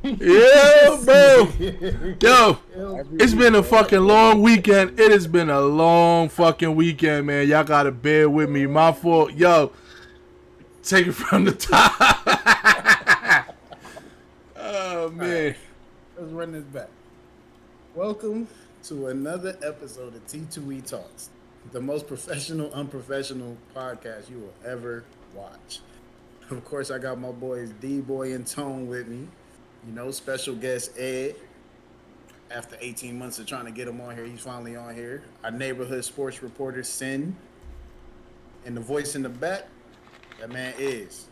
Yeah, bro. Yo, Every it's week, been a bro. fucking long weekend. It has been a long fucking weekend, man. Y'all gotta bear with me. My fault. Yo, take it from the top. Oh, All right, man. let's run this back. Welcome to another episode of T2E Talks, the most professional, unprofessional podcast you will ever watch. Of course, I got my boys D-Boy and Tone with me. You know, special guest Ed. After 18 months of trying to get him on here, he's finally on here. Our neighborhood sports reporter, Sin. And the voice in the back, that man is.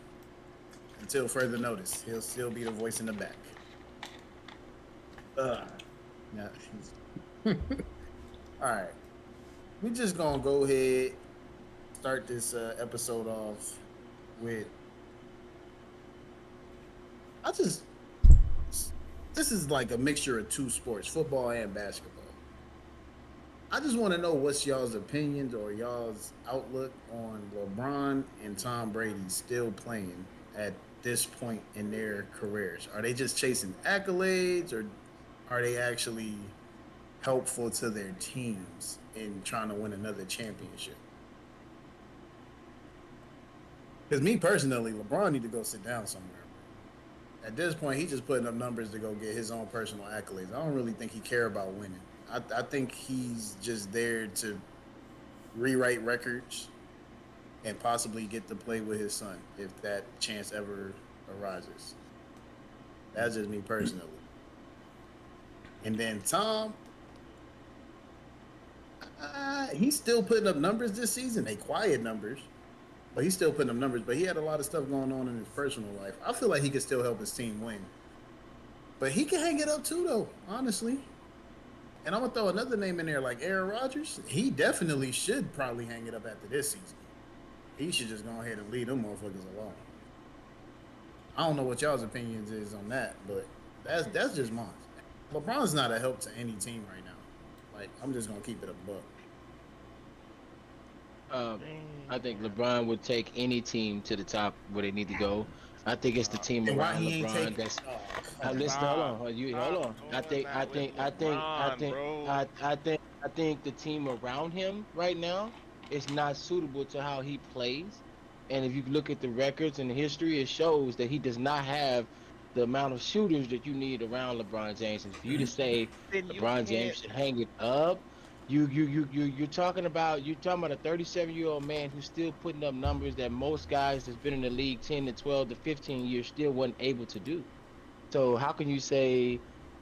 Until further notice, he'll still be the voice in the back. Yeah. All right. We just gonna go ahead, start this episode off with. I just. This is like a mixture of two sports, football and basketball. I just want to know what's y'all's opinions or y'all's outlook on LeBron and Tom Brady still playing at this point in their careers. Are they just chasing accolades, or are they actually helpful to their teams in trying to win another championship? Because me personally, LeBron need to go sit down somewhere. At this point, he's just putting up numbers to go get his own personal accolades. I don't really think he care about winning. I think he's just there to rewrite records and possibly get to play with his son if that chance ever arises. That's just me personally. And then Tom, he's still putting up numbers this season. They quiet numbers, but he's still putting up numbers. But he had a lot of stuff going on in his personal life. I feel like he could still help his team win. But he can hang it up too, though, honestly. And I'm going to throw another name in there like Aaron Rodgers. He definitely should probably hang it up after this season. He should just go ahead and leave them motherfuckers alone. I don't know what y'all's opinions is on that, but that's just mine. LeBron's not a help to any team right now. Like, I'm just going to keep it a buck. I think LeBron would take any team to the top where they need to go. I think it's the team And why around he ain't LeBron taking? that's. Oh, come Listen, on. hold on. I think the team around him right now is not suitable to how he plays. And if you look at the records and the history, it shows that he does not have the amount of shooters that you need around LeBron James. And for you to say Then you LeBron can't. James should hang it up, you're talking about a 37-year-old man who's still putting up numbers that most guys that's been in the league 10 to 12 to 15 years still wasn't able to do. So how can you say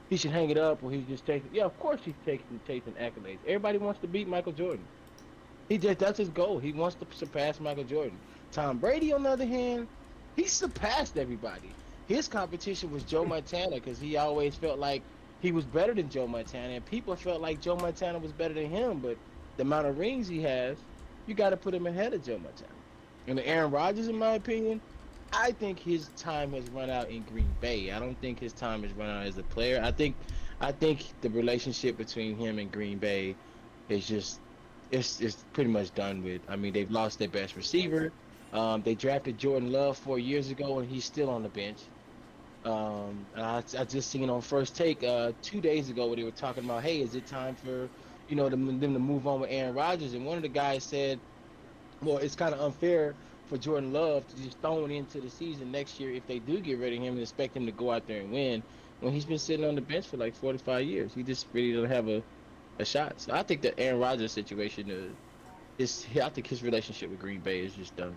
he should hang it up or he's just taking? Yeah, of course he's chasing accolades. Everybody wants to beat Michael Jordan. That's his goal. He wants to surpass Michael Jordan. Tom Brady, on the other hand, he surpassed everybody. His competition was Joe Montana because he always felt like he was better than Joe Montana, and people felt like Joe Montana was better than him. But the amount of rings he has, you got to put him ahead of Joe Montana. And Aaron Rodgers, in my opinion, I think his time has run out in Green Bay. I don't think his time has run out as a player. I think the relationship between him and Green Bay is just it's pretty much done with. I mean, they've lost their best receiver. They drafted Jordan Love 4 years ago, and he's still on the bench. I just seen on First Take 2 days ago where they were talking about, hey, is it time for them to move on with Aaron Rodgers? And one of the guys said, well, it's kind of unfair for Jordan Love to just throw it into the season next year if they do get rid of him and expect him to go out there and win when he's been sitting on the bench for like 45 years. He just really doesn't have a shot. So I think the Aaron Rodgers situation I think his relationship with Green Bay is just done.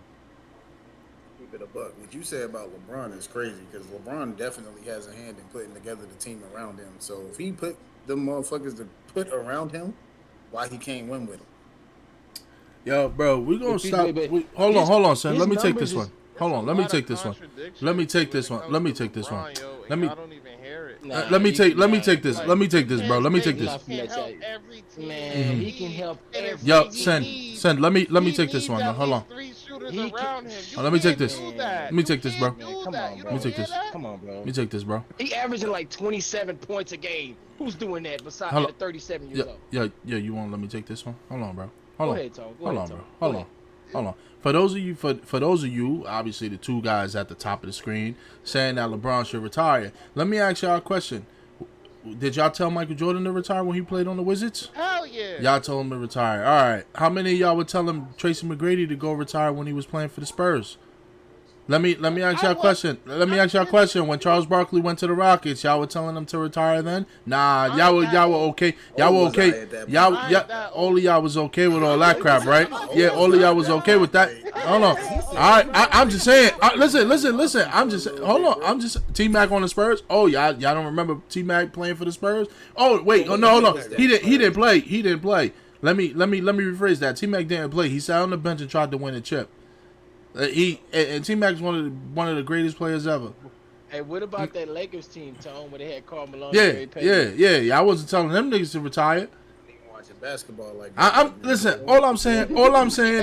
Keep it a buck. What you say about LeBron is crazy because LeBron definitely has a hand in putting together the team around him. So if he put them motherfuckers to put around him, why he can't win with him? Yo, bro, we gonna If he stop. did, but Hold on, son. his Let me take numbers this one. is- Hold on, let me take this one. Let me take this one. Let me take this one. Let me I don't even hear it. Nah, let me he take let me cannot. take this. Let me take this, bro. Let me take He's this. not He finna can help tell you. every team. Man, he can help every Yo, He send needs- send. Let me he take this needs one. at Hold on. least 3 shooters He can- around him. You Let me take can't this. do that. Let me take You this, bro. can't do Man, come that. on, You bro. don't Let me take hear this. that? Come on, bro. Let me take this, bro. He averaging like 27 points a game. Who's doing that besides Hold at 37 years Yeah, old? yeah. You won't let me take this one? Hold on, bro. Go Hold on. ahead, Tom. Go Hold ahead, on, Tom. bro. Go Hold ahead. on. Hold on. For those of you, obviously the two guys at the top of the screen saying that LeBron should retire. Let me ask y'all a question. Did y'all tell Michael Jordan to retire when he played on the Wizards? Hell yeah. Y'all told him to retire. All right. How many of y'all would tell him Tracy McGrady to go retire when he was playing for the Spurs? Let me ask y'all a question. Let me ask y'all a question. When Charles Barkley went to the Rockets, y'all were telling him to retire then? Nah, y'all were okay. Y'all were okay. All of y'all was okay with all that crap, right? Yeah, all of y'all was okay with that. Hold on. All right, I'm just saying. Listen. I'm just hold on. I'm just T Mac on the Spurs. Oh, y'all don't remember T Mac playing for the Spurs? Oh wait, oh no, hold on. He didn't play. He didn't play. Let me rephrase that. T Mac didn't play. He sat on the bench and tried to win a chip. T Mac's one of the greatest players ever. Hey, what about that Lakers team, Tone, where they had Karl Malone? Yeah. I wasn't telling them niggas to retire. Watching basketball like that. I'm listen. All I'm saying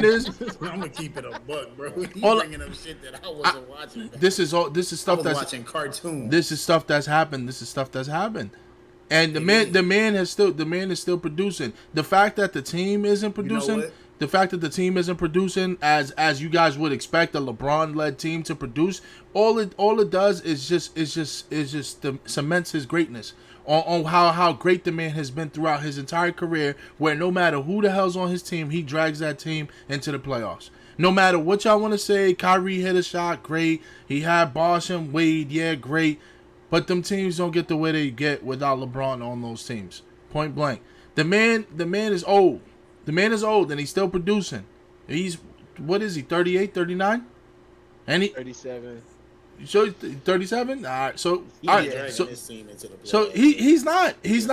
is, I'm gonna keep it a buck, bro. You bringing up shit that I wasn't watching. This is stuff that's watching cartoons. This is stuff that's happened. And the man is still producing. The fact that the team isn't producing. The fact that the team isn't producing as you guys would expect a LeBron-led team to produce, all it does is just cements his greatness on how great the man has been throughout his entire career. Where no matter who the hell's on his team, he drags that team into the playoffs. No matter what y'all want to say, Kyrie hit a shot, great. He had Bosh and Wade, yeah, great. But them teams don't get the way they get without LeBron on those teams. Point blank. The man is old. The man is old and he's still producing. He's, what is he, 38, 39? And he 37. So 37? All right. So he's not. It's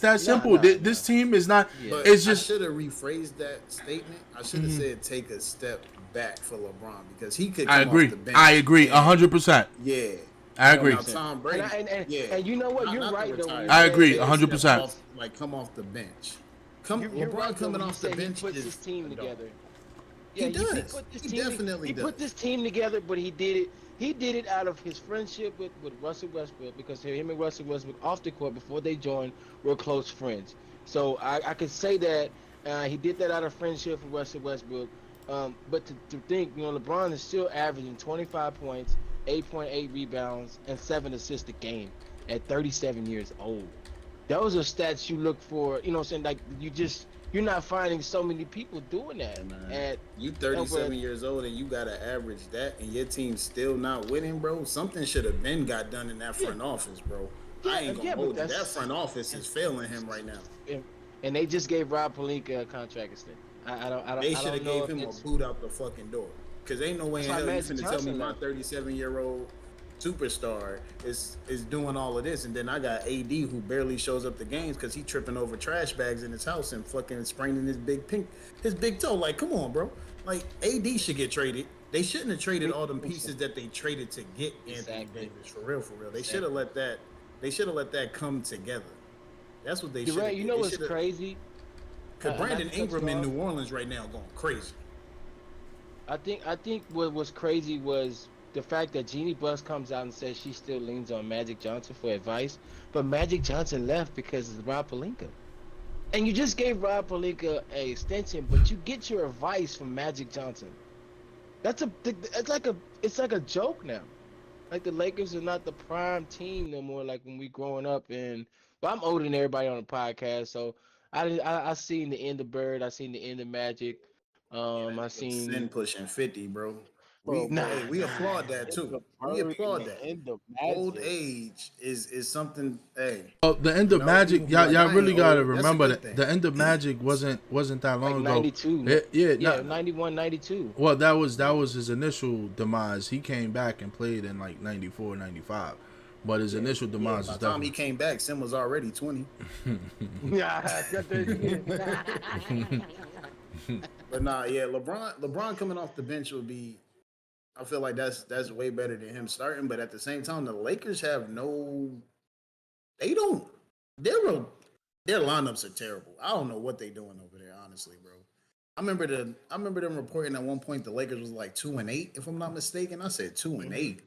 that simple. This team is not. Yeah. It's just. I should have rephrased that statement. I should have said take a step back for LeBron because he could come off the bench. I agree 100%. Yeah. I agree. Now, Tom Brady. And you know what? You're right though. I agree 100%. Like come off the bench. LeBron coming off the bench. He puts his team together. Yeah, he does. He definitely put this team together, but he did it. He did it out of his friendship with Russell Westbrook because him and Russell Westbrook off the court before they joined were close friends. So I could say that he did that out of friendship with Russell Westbrook. But to think, LeBron is still averaging 25 points, 8.8 rebounds, and 7 assists a game at 37 years old. Those are stats you look for. You know what I'm saying? Like you're not finding so many people doing that. And you 37 years old and you gotta average that, and your team's still not winning, bro. Something should have been got done in that front office, bro. I ain't gonna hold you. That front office is failing him right now. And they just gave Rob Pelinka a contract extension. They should have gave him a boot out the fucking door. Cause ain't no way in hell you finna tell me my 37-year-old superstar is doing all of this, and then I got AD who barely shows up to games because he tripping over trash bags in his house and fucking spraining his big toe. Like, come on, bro. Like, AD should get traded. They shouldn't have traded all them pieces that they traded to get Anthony Davis. For real. They should have let that. They should have let that come together. That's what they should. Right. You know what's crazy? Cause Brandon Ingram in New Orleans right now going crazy. I think what was crazy was the fact that Jeannie Buss comes out and says she still leans on Magic Johnson for advice, but Magic Johnson left because of Rob Pelinka. And you just gave Rob Pelinka an extension, but you get your advice from Magic Johnson. It's like a joke now. Like the Lakers are not the prime team no more. Like when we growing up, but I'm older than everybody on the podcast, so I seen the end of Bird, I seen the end of Magic. I seen Sin pushing 50, bro. We applaud that too. We applaud that. Old age is something. Hey, the end of Magic, y'all really gotta remember that the end of Magic wasn't that long ago. 92. 91, 92. Well, that was his initial demise. He came back and played in like 94, 95. But his initial demise by the time he came back, Sim was already 20. But LeBron coming off the bench would be. I feel like that's way better than him starting. But at the same time, the Lakers have they don't. Their lineups are terrible. I don't know what they're doing over there, honestly, bro. I remember them reporting at one point the Lakers was like 2-8, if I'm not mistaken. I said 2-8.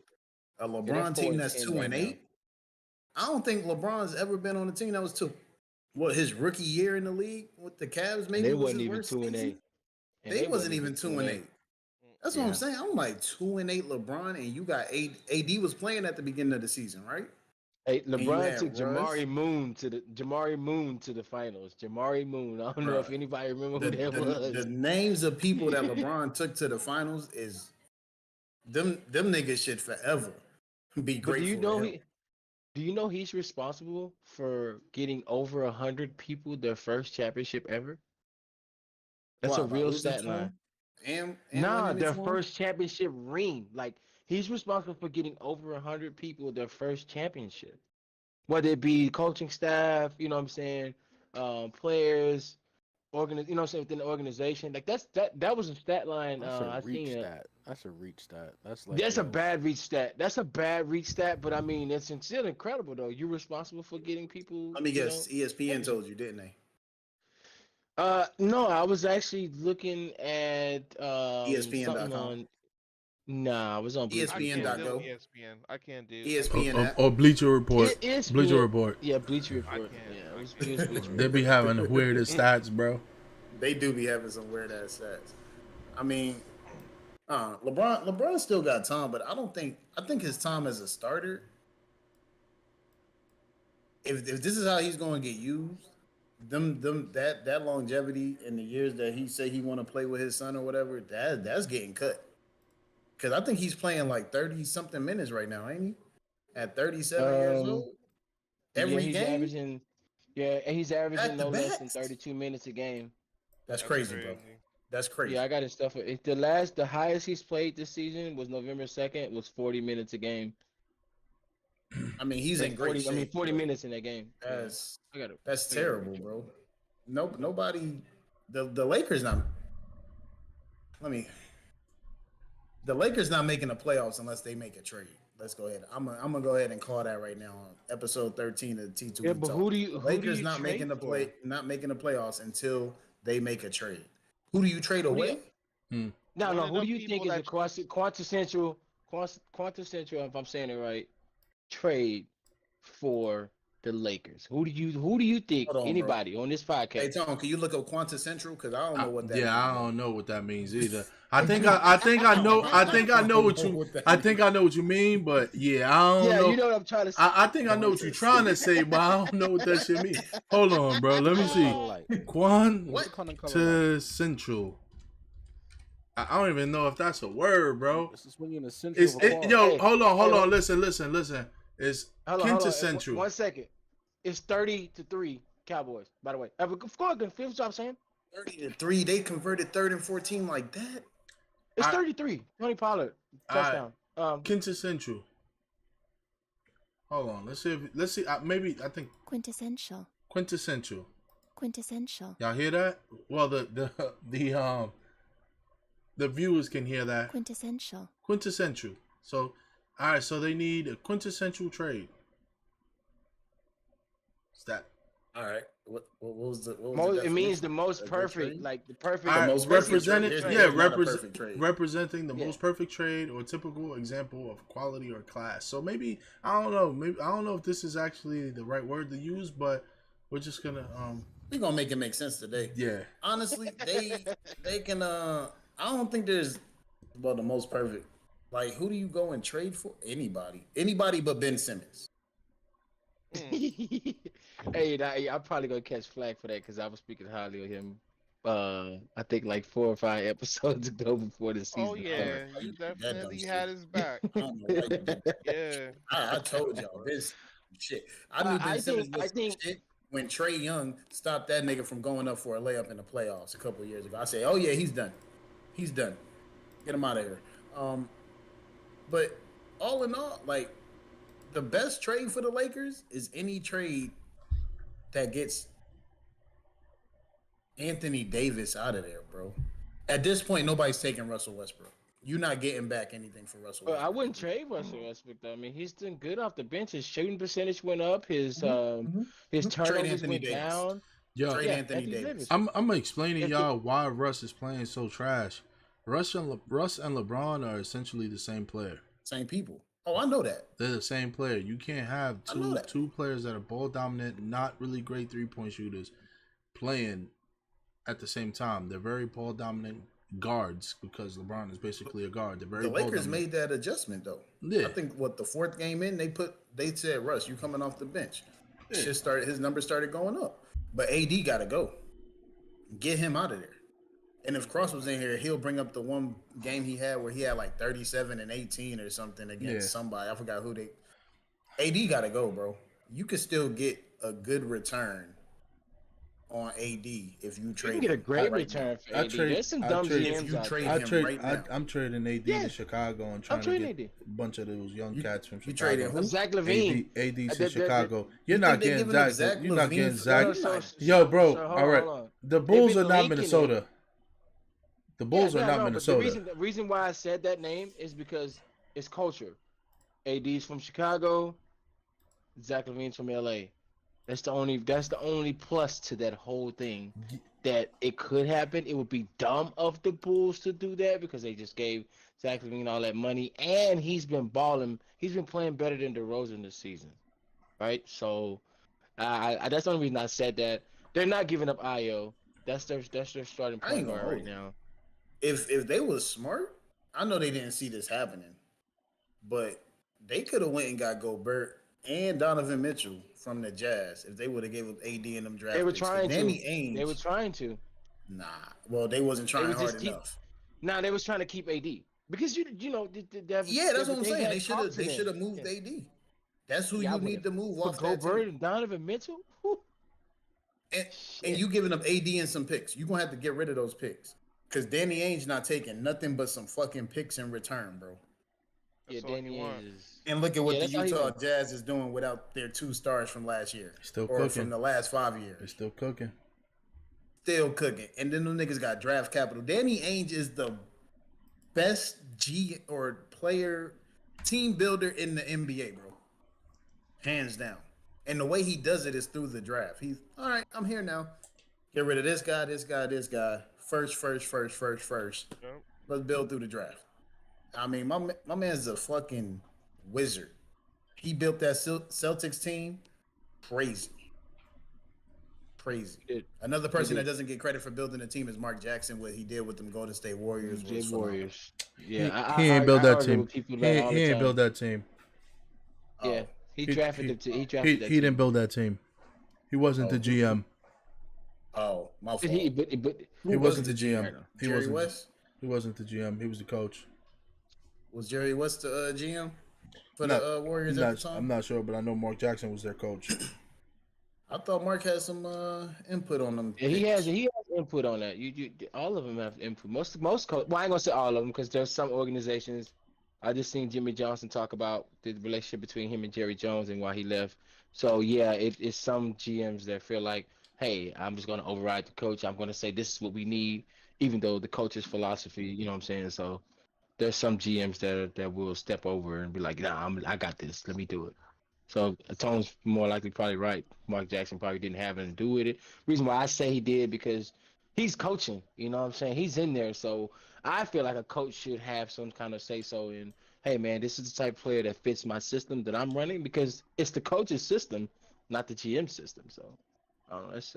A LeBron team that's 2-8. I don't think LeBron's ever been on a team that was his rookie year in the league with the Cavs. Maybe they wasn't even 2-8. and They they wasn't even 2-8. That's what I'm Yeah. saying. I'm like 2-8 LeBron, and you got AD was playing at the beginning of the season, right? Hey, And you LeBron had took Russ, Jamari Moon to the finals. Jamari Moon. I don't know if bro. anybody remember who The, that the was. names of people that LeBron took to the finals is them niggas should forever be But grateful to him. do you know he's responsible for getting over 100 people their first championship ever? That's Why? a By real losing stat to line. him and Nah, winning it their for him? first championship ring. Like he's responsible for getting over 100 people their first championship. Whether it be coaching staff, you know what I'm saying, players, you know what I'm saying, within the organization. Like that was a stat line That's a I reach seen it. stat. That's a reach stat. That's like, That's a yo, bad reach stat. That's a bad reach stat, but I mean it's still incredible though. You're responsible for getting people, Let me you know. guess. ESPN told you, didn't they? No, I was actually looking at something ESPN.com, on. Nah, I was on I Bleacher can't Report. do ESPN.go, ESPN. I can't do. ESPN app. Bleacher Report. It is Bleacher spin. Report. Yeah, Bleacher I Report. can't. Yeah, I it was can't. Bleacher They be Report. having the weirdest stats, bro. They do be having some weird ass stats. I mean, LeBron still got time, but I think his time as a starter, if this is how he's going to get used, that longevity in the years that he say he want to play with his son or whatever, that's getting cut. Because I think he's playing like 30 something minutes right now, ain't he? At 37 years Um, old, yeah, every game, he's averaging back to no less than backs. 32 minutes a game. That's That's crazy, bro. crazy. That's Yeah, crazy. I got his stuff. The highest he's played this season was November 2nd, was 40 minutes a game. I mean, he's in Like great 40, I mean shape, 40 but minutes in that game. Yeah, that's I got it. that's I got it. terrible, bro. Nope, nobody. The Lakers not. Let me. The Lakers not making the playoffs unless they make a trade. Let's go ahead. I'm gonna go ahead and call that right now on episode 13 of the Yeah, T2E but Talks. The who do Lakers you trade for? not making the playoffs until they make a trade. Who do you trade Who do you away? No, One no. of Who do them you think people is a that quintessential, if I'm saying it right, trade for the Lakers? Who do you think Hold on, bro. anybody on this Hey podcast? Tone, can you look up Quanta Central? Because I don't know what that Yeah, means, I bro. don't know what that means either. I think I know what you I know what you mean, but yeah, I don't Yeah, you know. know what I'm trying to say. I think I know what you're trying to say, but I don't know what that shit means. Hold on, bro. Let me color see. color like? What's the color like? Quintessential. I don't even know if that's a word, bro. This is when you're in the center It's of a car. yo. Hey, Hold on, hey, Listen. It's hold on. quintessential. 1 second. It's 30-3 Cowboys. By the way, go ahead. Finish what I'm saying. 30-3. They converted third and 14 like that. It's I 33. Tony Pollard I touchdown. quintessential. Hold on. Let's see. Maybe I think Quintessential. quintessential. Quintessential. Y'all hear that? Well, the viewers can hear that. Quintessential. Quintessential. So, all right. So they need a quintessential trade. What's that? All right. What was the It means definition? the most A good perfect, trade? like the perfect. All right, most basically perfect trade. representing, There's not a represent perfect trade. representing the Yeah. most perfect trade or typical example of quality or class. So maybe I don't know. Maybe I don't know if this is actually the right word to use, but we're just gonna We're gonna make it make sense today. yeah. Honestly, they can I don't think there's the most perfect. Like, who do you go and trade for? Anybody but Ben Simmons. Hey, I'm probably gonna catch flack for that because I was speaking highly of him. I think like 4 or 5 episodes ago before the season Oh started. yeah, you That dumb definitely shit. had his back. I don't know why you did that. Yeah. I told y'all this shit. I knew Ben I Simmons think I was think shit when Trey Young stopped that nigga from going up for a layup in the playoffs a couple of years ago. I say, oh yeah, he's done. He's done. Get him out of here. But all in all, like, the best trade for the Lakers is any trade that gets Anthony Davis out of there, bro. At this point, nobody's taking Russell Westbrook. You're not getting back anything for Russell But Westbrook. I wouldn't trade Russell Westbrook though. I mean, he's doing good off the bench. His shooting percentage went up. His Trade turnovers Anthony went Davis. down. Yo, Trade Yeah, Anthony Anthony Davis. Davis. I'm explaining If y'all why Russ is playing so trash. Russ and LeBron are essentially the same player. Same people. Oh, I know that. They're the same player. You can't have I know that. two players that are ball dominant, not really great 3-point shooters, playing at the same time. They're very ball dominant guards because LeBron is basically a guard. They're very The bold. Lakers made that adjustment though. Yeah. I think the fourth game in, they said, Russ, you coming off the bench. Yeah. His numbers started going up. But AD gotta go. Get him out of there. And if Cross was in here, he'll bring up the one game he had where he had like 37 and 18 or something against somebody. I forgot who they. AD gotta go, bro. You could still get a good return on AD if you trade. You can get a great right return now. for AD. There's some dumb GMs if you out trade there. him right now. I'm trading AD to Chicago and trying to get a bunch of those young cats from Chicago. You trading who? Zach LaVine. AD to Chicago. You're not getting Zach. You're not getting Zach. So, Yo, bro. so all right. The Bulls are not Minnesota. The Bulls are not Minnesota. The reason why I said that name is because it's culture. AD's from Chicago. Zach LaVine's from LA. That's the only plus to that whole thing. That it could happen. It would be dumb of the Bulls to do that because they just gave Zach LaVine all that money, and he's been balling. He's been playing better than DeRozan this season, right? So, that's the only reason I said that. They're not giving up Io. That's their starting point guard right now. If they was smart, I know they didn't see this happening, but they could have went and got Gobert and Donovan Mitchell from the Jazz if they would have gave up AD in them draft. They were picks. trying Danny to. Ainge, They were trying to. Nah, well, they wasn't trying hard enough. Nah, they was trying to keep AD because you know that's what I'm saying. They should have moved AD. That's who you need to move off that Gobert team. and Donovan Mitchell. Whew. And you giving up AD and some picks. You're gonna have to get rid of those picks. Because Danny Ainge not taking nothing but some fucking picks in return, bro. Yeah, Danny is. And look at what the Utah Jazz is doing without their 2 stars from last year. Still or cooking. From the last 5 years. They're still cooking. Still cooking. And then them niggas got draft capital. Danny Ainge is the best team builder in the NBA, bro. Hands down. And the way he does it is through the draft. He's, all right, I'm here now. Get rid of this guy, this guy, this guy. First. Yep. Let's build through the draft. I mean, my man's a fucking wizard. He built that Celtics team. Crazy. Another person that doesn't get credit for building a team is Mark Jackson. What he did with them Golden State Warriors. Warriors. Yeah, he ain't build that team. He ain't build that team. Yeah, he drafted them. He didn't build that team. He wasn't the GM. Oh, my fault. He wasn't the GM. Jerry West? He wasn't the GM. He was the coach. Was Jerry West the GM for the Warriors at the time? I'm not sure, but I know Mark Jackson was their coach. I thought Mark had some input on them. Yeah, he has input on that. You all of them have input. Most well, I ain't gonna say all of them because there's some organizations. I just seen Jimmy Johnson talk about the relationship between him and Jerry Jones and why he left. So yeah, it's some GMs that feel like, hey, I'm just going to override the coach. I'm going to say this is what we need, even though the coach's philosophy, you know what I'm saying? So there's some GMs that will step over and be like, nah, I got this. Let me do it. So Tone's more likely probably right. Mark Jackson probably didn't have anything to do with it. Reason why I say he did because he's coaching. You know what I'm saying? He's in there. So I feel like a coach should have some kind of say-so in, hey, man, this is the type of player that fits my system that I'm running because it's the coach's system, not the GM system. So. That's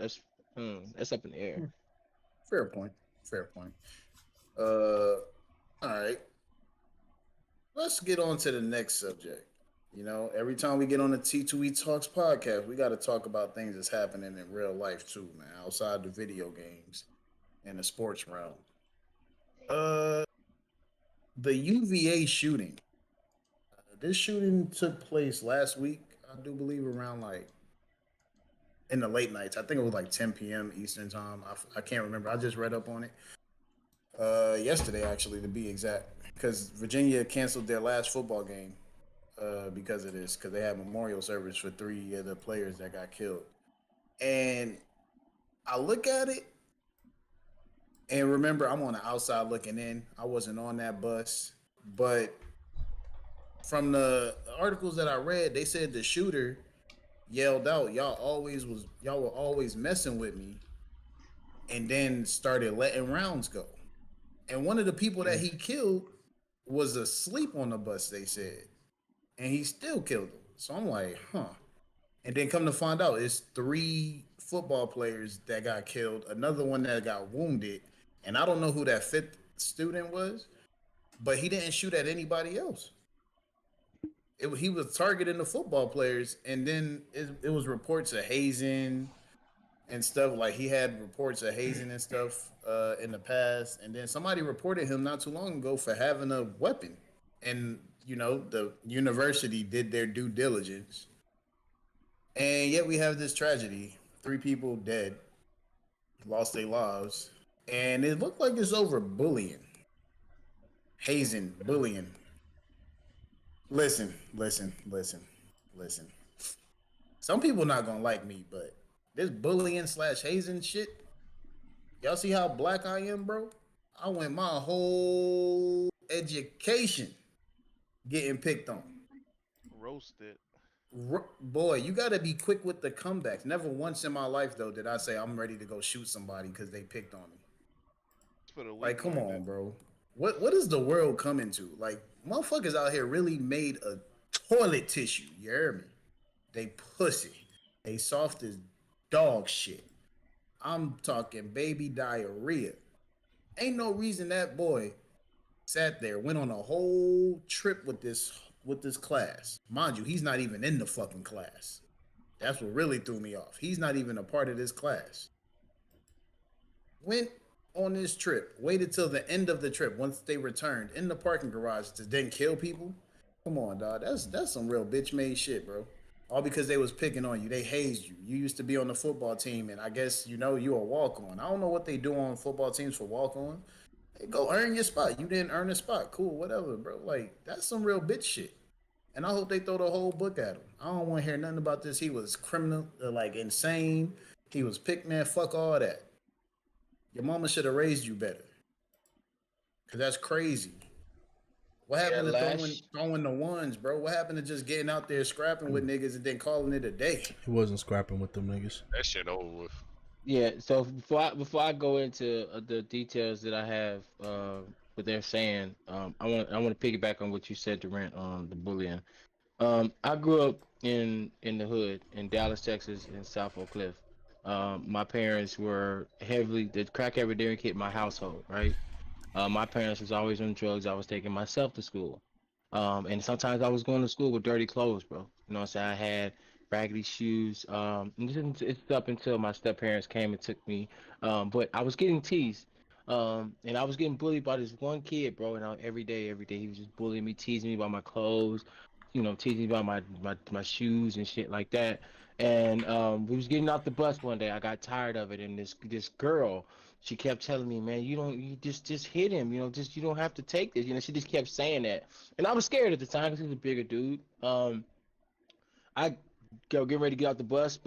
up in the air. Fair point. All right. Let's get on to the next subject. You know, every time we get on the T2E Talks podcast, we got to talk about things that's happening in real life too, man, outside the video games and the sports realm. The UVA shooting. This shooting took place last week, I do believe, around in the late nights. I think it was 10 p.m. Eastern time. I can't remember. I just read up on it yesterday, actually, to be exact, because Virginia canceled their last football game because of this, because they had memorial service for 3 of the players that got killed. And I look at it, and remember, I'm on the outside looking in. I wasn't on that bus, but from the articles that I read, they said the shooter yelled out, y'all were always messing with me, and then started letting rounds go. And one of the people that he killed was asleep on the bus, they said, and he still killed him. So I'm like, huh. And then come to find out, it's 3 football players that got killed, another one that got wounded, And I don't know who that fifth student was, but he didn't shoot at anybody else. He was targeting the football players, and then it was reports of hazing and stuff. Like he had reports of hazing and stuff in the past, and then somebody reported him not too long ago for having a weapon. And the university did their due diligence, and yet we have this tragedy: 3 people dead, lost their lives, and it looked like it's over bullying, hazing, bullying. Listen. Some people not gonna like me, but this bullying slash hazing shit. Y'all see how black I am, bro? I went my whole education getting picked on. Roasted. Boy, you gotta be quick with the comebacks. Never once in my life though did I say I'm ready to go shoot somebody because they picked on me. For the Like, come weak-minded. on, bro. What is the world coming to? Like, motherfuckers out here really made a toilet tissue. You hear me? They pussy. They soft as dog shit. I'm talking baby diarrhea. Ain't no reason that boy sat there, went on a whole trip with this class. Mind you, he's not even in the fucking class. That's what really threw me off. He's not even a part of this class. Went on this trip, waited till the end of the trip once they returned in the parking garage to then kill people. Come on, dog. That's some real bitch made shit, bro. All because they was picking on you. They hazed you. You used to be on the football team, and I guess you a walk on. I don't know what they do on football teams for walk on. Hey, go earn your spot. You didn't earn a spot. Cool, whatever, bro. Like that's some real bitch shit. And I hope they throw the whole book at him. I don't want to hear nothing about this. He was criminal, like insane. He was pick man. Fuck all that. Your mama should have raised you better. Cause that's crazy. What happened to throwing the ones, bro? What happened to just getting out there scrapping with niggas and then calling it a day? He wasn't scrapping with them niggas. That shit over with. Yeah. So before I go into the details that I have, what they're saying, I want to piggyback on what you said, Durant, on the bullying. I grew up in the hood in Dallas, Texas, in South Oak Cliff. My parents were heavily the crack epidemic hit my household, right? My parents was always on drugs. I was taking myself to school. And sometimes I was going to school with dirty clothes, bro. You know what I'm saying? I had raggedy shoes. And it's up until my step parents came and took me. But I was getting teased. And I was getting bullied by this one kid, bro. And every day he was just bullying me, teasing me about my clothes, teasing me about my shoes and shit like that. And we was getting off the bus one day. I got tired of it, and this girl, she kept telling me, man, you just hit him, just you don't have to take this. She just kept saying that, and I was scared at the time because he was a bigger dude. I go getting ready to get out the bus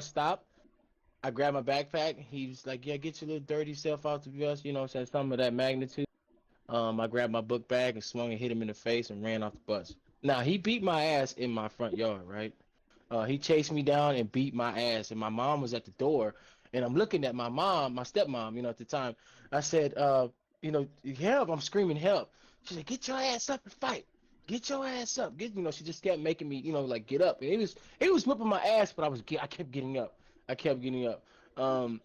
stop. I grabbed my backpack. He was like, yeah, get your little dirty self out the bus. What I'm saying, something of that magnitude. I grabbed my book bag and swung and hit him in the face and ran off the bus. Now he beat my ass in my front yard, right? He chased me down and beat my ass, and my mom was at the door, and I'm looking at my mom, my stepmom, at the time. I said, help! I'm screaming help. She said, get your ass up and fight. Get your ass up. She just kept making me, like get up. And it was whipping my ass, but I kept getting up. I kept getting up. And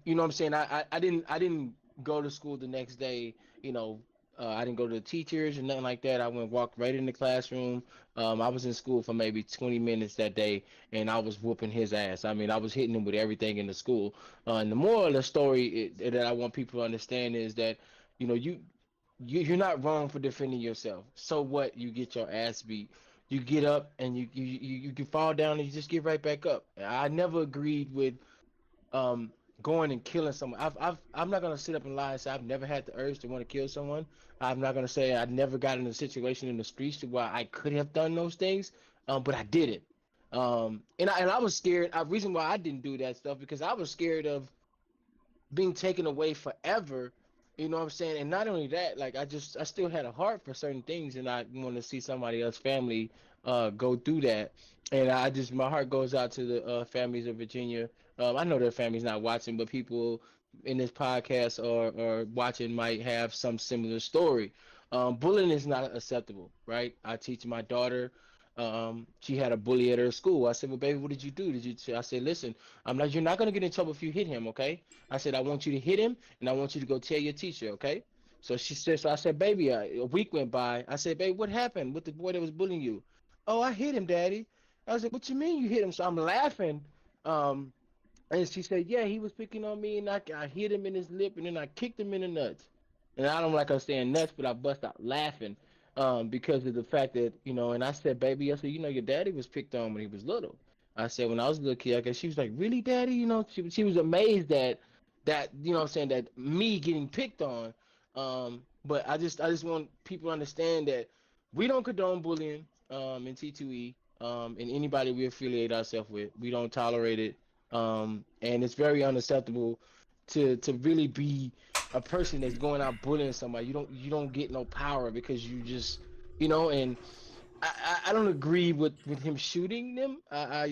what I'm saying, I didn't go to school the next day. I didn't go to the teachers or nothing like that. I went walked right in the classroom. I was in school for maybe 20 minutes that day, and I was whooping his ass. I mean, I was hitting him with everything in the school. And the moral of the story that I want people to understand is that, you're not wrong for defending yourself. So what? You get your ass beat. You get up and you can fall down and you just get right back up. I never agreed with um going and killing someone. I'm not gonna sit up and lie and say I've never had the urge to want to kill someone. I'm not gonna say I never got in a situation in the streets to where I could have done those things, but I did it. And I was scared. The reason why I didn't do that stuff because I was scared of being taken away forever. You know what I'm saying? And not only that, like I still had a heart for certain things, and I want to see somebody else's family go through that. And my heart goes out to the families of Virginia. I know their family's not watching, but people in this podcast or watching might have some similar story. Bullying is not acceptable, right? I teach my daughter She had a bully at her school. I said, well, baby, what did you do? I said, listen, I'm like, you're not gonna get in trouble if you hit him, okay? I said, I want you to hit him, and I want you to go tell your teacher, okay? So she said, so I said, baby, a week went by. I said, baby, what happened with the boy that was bullying you? Oh, I hit him, daddy. I was like, what you mean you hit him? So I'm laughing. Um, and she said, yeah, he was picking on me, and I hit him in his lip, and then I kicked him in the nuts. And I don't like her saying nuts, but I bust out laughing because of the fact that, and I said, baby, I said, your daddy was picked on when he was little. I said, when I was a little kid, I guess she was like, really, daddy? She was amazed that, what I'm saying, that me getting picked on. But I just want people to understand that we don't condone bullying in T2E, and anybody we affiliate ourselves with. We don't tolerate it, and it's very unacceptable to really be a person that's going out bullying somebody. You don't get no power because you just and I don't agree with him shooting them. I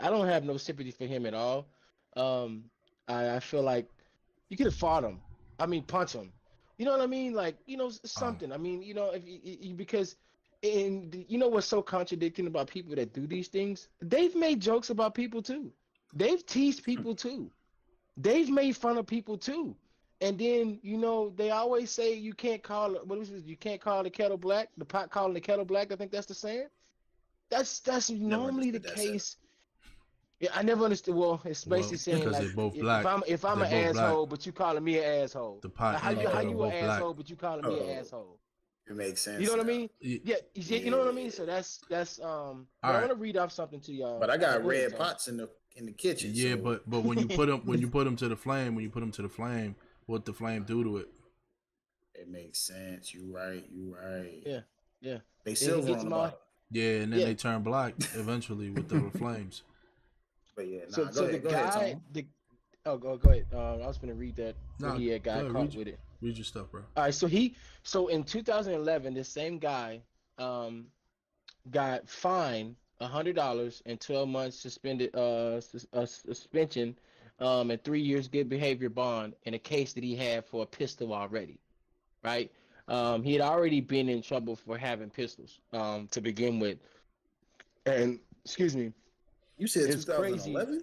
don't have no sympathy for him at all. Um, I feel like you could have fought him. I mean, punch him. You know what I mean? Like, Um, something. I mean, if because and what's so contradicting about people that do these things? They've made jokes about people too. They've teased people too. They've made fun of people too. And then, they always say you can't call what is it? You can't call the kettle black. The pot calling the kettle black. I think that's the saying. That's Never normally the understood that saying. case. Yeah, I never understood. Well, it's well, basically saying because they like both if black. I'm They an both black. asshole, but you calling me an asshole. The pot How and the you how kettle you an both black. asshole, but you calling me an Oh, asshole? it makes You sense know what I now. mean? Y- Yeah, you know what I mean. Yeah, So that's All But I right. want to read off something to y'all. but I got Go ahead, red Tom. pots in the kitchen, Yeah, so but when you put them to the flame, what the flame do to it? it makes sense. You right. You right. Yeah, yeah. They It silver gets on the them all. bottom. Yeah, and then Yeah. they turn black eventually with the flames. But yeah, So nah. Go so the ahead. Go ahead, guy Tom. the oh go ahead. I was gonna read that where Nah, he had go got ahead, caught with it. read your stuff, bro. All right, so in 2011, this same guy um got fined $100 and 12 months suspended suspension and 3 years good behavior bond in a case that he had for a pistol already, right? He had already been in trouble for having pistols to begin with, and excuse me, You said it's crazy. 2011.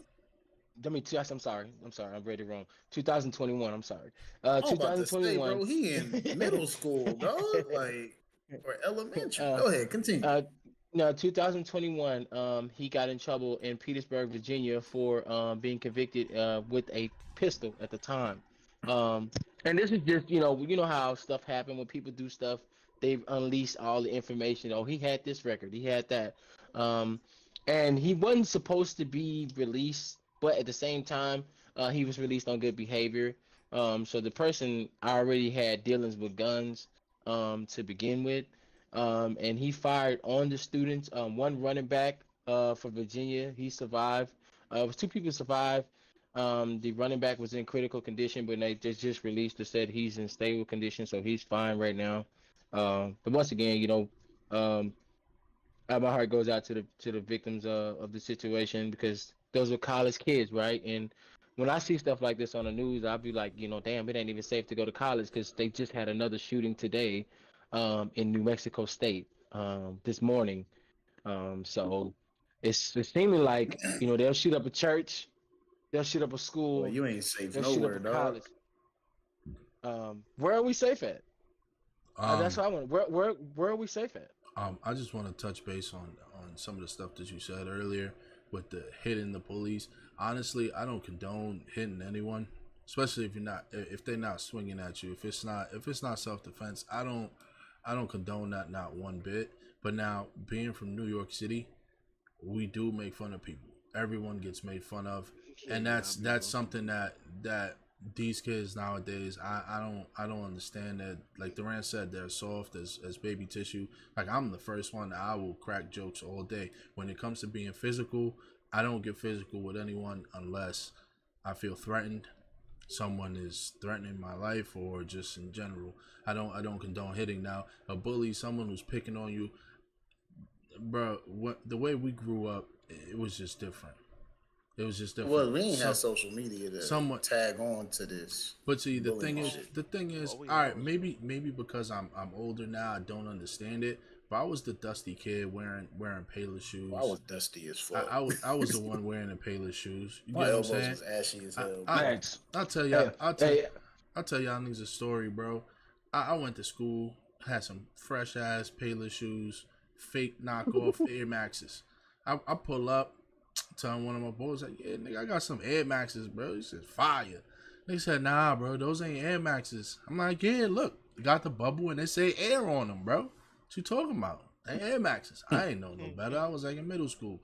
I'm sorry, I read it wrong. 2021. I'm sorry. I'm about to say, 2021. bro, he in middle school, dog, like or elementary. uh, Go ahead, continue. Uh, no, 2021. He got in trouble in Petersburg, Virginia, for being convicted with a pistol at the time. Um, and this is just you know how stuff happen when people do stuff. They've unleashed all the information. Oh, he had this record. He had that. Um, and he wasn't supposed to be released, but at the same time, he was released on good behavior. So the person already had dealings with guns to begin with, and he fired on the students. One running back for Virginia, he survived. It was two people survived. The running back was in critical condition, but they just released and said he's in stable condition, so he's fine right now. But once again, um, my heart goes out to the victims of the situation because those were college kids, right? And when I see stuff like this on the news, I'll be like, damn, it ain't even safe to go to college because they just had another shooting today, in New Mexico State, this morning. So it's seeming like they'll shoot up a church, they'll shoot up a Boy, school, you ain't safe they'll shoot up nowhere, a dog. college. Where are we safe at? That's Um, what I want. Where are we safe at? I just want to touch base on some of the stuff that you said earlier with the hitting the police. Honestly, I don't condone hitting anyone, especially if they're not swinging at you. If it's not self defense, I don't condone that, not one bit. But now, being from New York City, we do make fun of people. Everyone gets made fun of, Yeah, and yeah, I'll be that's real. something that these kids nowadays, I don't understand that. Like Durant said, they're soft as baby tissue. Like I'm the first one. I will crack jokes all day. When it comes to being physical, I don't get physical with anyone unless I feel threatened. Someone is threatening my life, or just in general. I don't condone hitting. Now, a bully, someone who's picking on you, bro. What the way we grew up, it was just different. It was just different. Well, we ain't have So social media to someone, tag on to this but see, bullying shit. the thing is, Well, we all right, always maybe because I'm older now, I don't understand it. but I was the dusty kid wearing Payless shoes. Well, I was dusty as fuck. I was the one wearing the Payless shoes. You My get what I'm elbows saying? was ashy as hell. I'll tell y'all. I'll tell y'all niggas a story, bro. I went to school, had some fresh ass Payless shoes, fake knockoff Air Maxes. I pull up, telling one of my boys like, yeah, nigga, I got some Air Maxes, bro. He said, fire. They said, nah, bro, those ain't Air Maxes. I'm like, yeah, look, got the bubble and they say air on them, bro. What you talking about? They Air Maxes. I ain't know no better. I was like in middle school.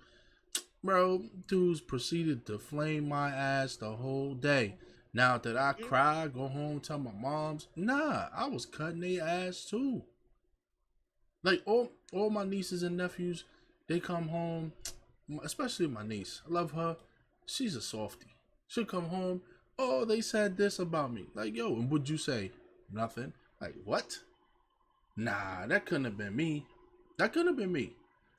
Bro, dudes proceeded to flame my ass the whole day. Now that I cry, go home, tell my moms, nah, I was cutting their ass too. Like all my nieces and nephews, they come home, especially my niece. I love her. She's a softie. She'll come home, oh, they said this about me. Like, yo, and what'd you say? Nothing. Like, what? Nah, that couldn't have been me. That couldn't have been me.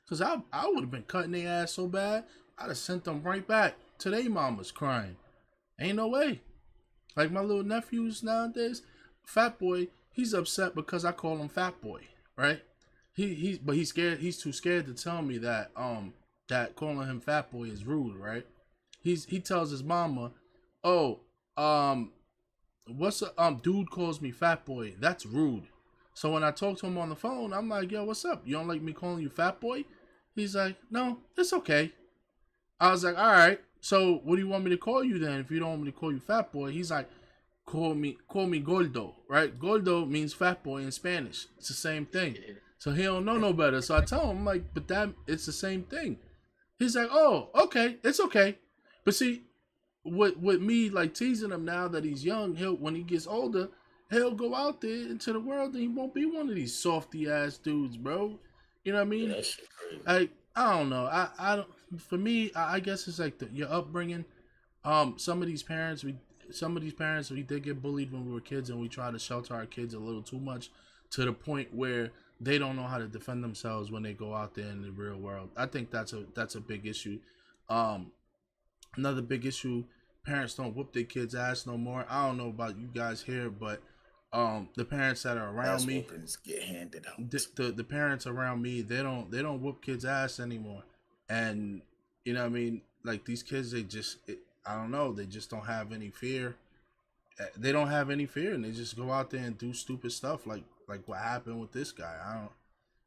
Because I would have been cutting their ass so bad, I'd have sent them right back to their mamas crying. Ain't no way. Like my little nephews nowadays, Fat Boy, he's upset because I call him Fat Boy, right? But he's scared. He's too scared to tell me that that calling him Fat Boy is rude, right? He tells his mama, oh, what's a dude calls me Fat Boy. That's rude. So when I talk to him on the phone, I'm like, yo, what's up? You don't like me calling you Fat Boy? He's like, no, it's okay. I was like, all right. So what do you want me to call you then? If you don't want me to call you Fat Boy, he's like, call me Gordo, right? Gordo means fat boy in Spanish. It's the same thing. So he don't know no better. So I tell him, I'm like, but it's the same thing. He's like, oh, okay, it's okay. But see, with me like teasing him now that he's young, when he gets older, he'll go out there into the world and he won't be one of these softy ass dudes, bro. You know what I mean? Yeah, that shit crazy. I don't know. I don't. For me, I guess it's like your upbringing. Some of these parents, we did get bullied when we were kids, and we try to shelter our kids a little too much, to the point where they don't know how to defend themselves when they go out there in the real world. I think that's a big issue. Another big issue: parents don't whoop their kids' ass no more. I don't know about you guys here, but the parents that are around me get handed out. The parents around me, they don't whoop kids' ass anymore. And you know what I mean, like these kids, I don't know, they just don't have any fear. They don't have any fear, and they just go out there and do stupid stuff like what happened with this guy.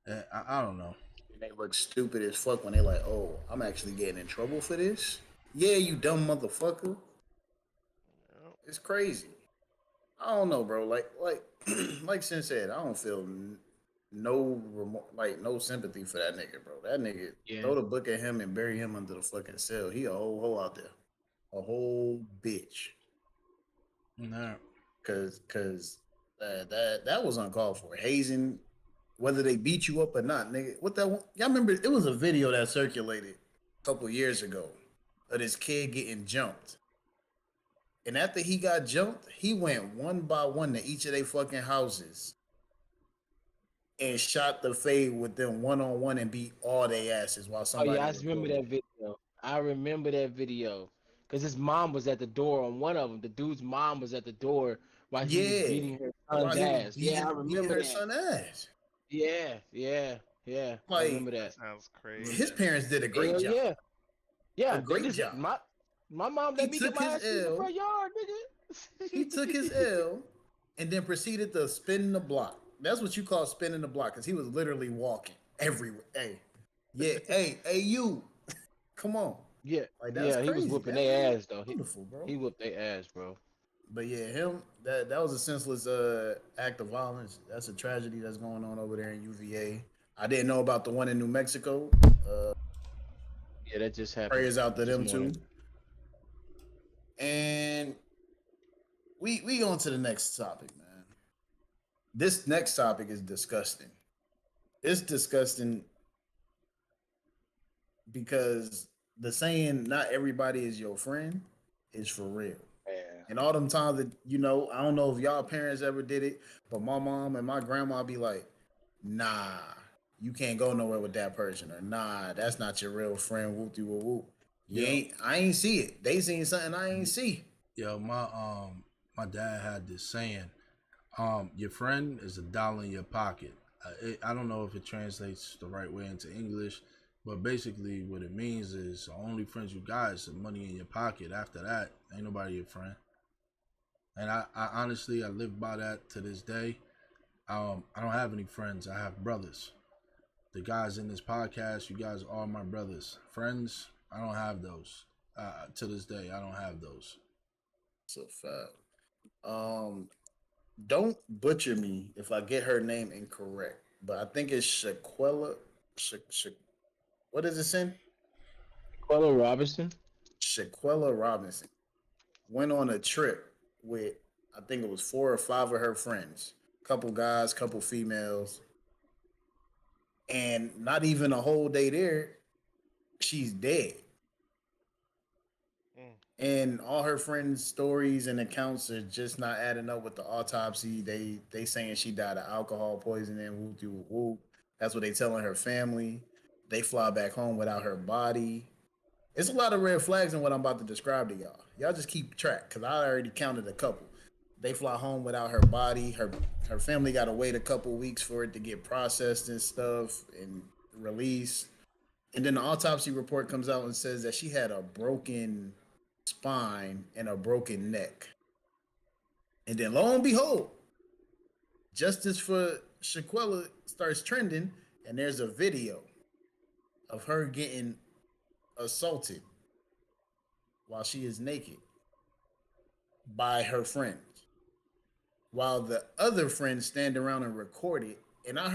I don't know. They look stupid as fuck when they like, oh, I'm actually getting in trouble for this. Yeah, you dumb motherfucker. It's crazy. I don't know, bro. Like Sin said, I don't feel no sympathy for that nigga, bro. That nigga, throw the book at him and bury him under the fucking cell. He a whole hoe out there, a whole bitch. No, cause that was uncalled for. Hazing, whether they beat you up or not, nigga. What that? Y'all remember? It was a video that circulated a couple years ago of this kid getting jumped. And after he got jumped, he went one by one to each of their fucking houses and shot the fade with them one-on-one and beat all their asses while somebody. Oh yeah, I remember that video. I remember that video because his mom was at the door on one of them. The dude's mom was at the door while he was beating her son's ass. I remember her son's ass. Yeah. I remember that. Sounds crazy. His parents did a great job. Yeah, a great job. My mom let me get my ass in the front yard, nigga. He took his L and then proceeded to spin the block. That's what you call spinning the block, because he was literally walking everywhere. Hey, you, come on. Yeah, like, that's he was whooping their ass though. Beautiful, bro. He whooped their ass, bro. But yeah, that was a senseless act of violence. That's a tragedy that's going on over there in UVA. I didn't know about the one in New Mexico. Yeah, that just happened. Prayers out to them too. And we go on to the next topic, man. This next topic is disgusting. It's disgusting because the saying "not everybody is your friend" is for real. Yeah. And all them times that, I don't know if y'all parents ever did it, but my mom and my grandma be like, nah, you can't go nowhere with that person, or nah, that's not your real friend, whoop de whoop whoop. I ain't see it. They seen something I ain't see. Yo, my dad had this saying, your friend is $1 in your pocket. I don't know if it translates the right way into English, but basically what it means is the only friends you got is the money in your pocket. After that, ain't nobody your friend. And I honestly, I live by that to this day. I don't have any friends. I have brothers. The guys in this podcast, you guys are my brothers. Friends, I don't have those. To this day, I don't have those. So fact. Don't butcher me if I get her name incorrect, but I think it's Shaquella. What is it in? Quella Robinson. Shaquella Robinson went on a trip with, I think it was 4 or 5 of her friends, couple guys, couple females, and not even a whole day there, she's dead. Mm. And all her friends' stories and accounts are just not adding up with the autopsy. They saying she died of alcohol poisoning. Whoop de whoop whoop. That's what they telling her family. They fly back home without her body. It's a lot of red flags in what I'm about to describe to y'all. Y'all just keep track because I already counted a couple. They fly home without her body. Her family got to wait a couple weeks for it to get processed and stuff and released. And then the autopsy report comes out and says that she had a broken spine and a broken neck. And then lo and behold, justice for Shaquella starts trending, and there's a video of her getting assaulted while she is naked by her friends, while the other friends stand around and record it. And I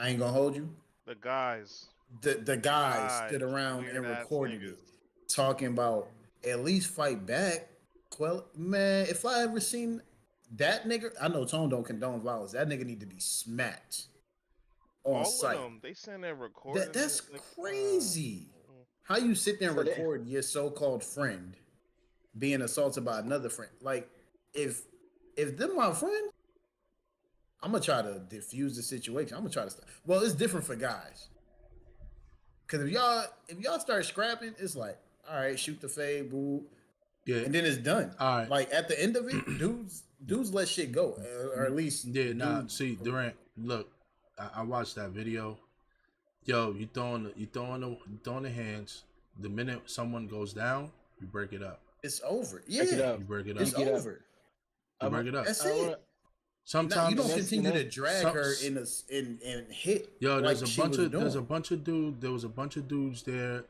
ain't gonna hold you, The guys. the guys stood around and Weird-ass recorded niggas. it, talking about at least fight back. Well, man, if I ever seen that nigga, I know Tone don't condone violence. That nigga need to be smacked on All sight. of them. They sitting there recording. That's it, like, crazy. How you sit there and So they- record your so-called friend being assaulted by another friend? Like, if them my friend, I'm gonna try to diffuse the situation. I'm gonna try to stop. Well, it's different for guys. Cause if y'all start scrapping, it's like, all right, shoot the fade, boo, Yeah. and then it's done. All right. Like at the end of it, dudes let shit go, or at least Yeah, nah. dudes- See, Durant, look, I watched that video. Yo, you throwing the hands. The minute someone goes down, you break it up. it's over. Yeah, Break it up. You break it up. it's Break it up. over. You break it up. That's I it. wanna- Now, Sometimes you don't That's- continue you know, to drag some- her and hit. Yo, like there's a she bunch was of doing. there's a bunch of dudes. There was a bunch of dudes there.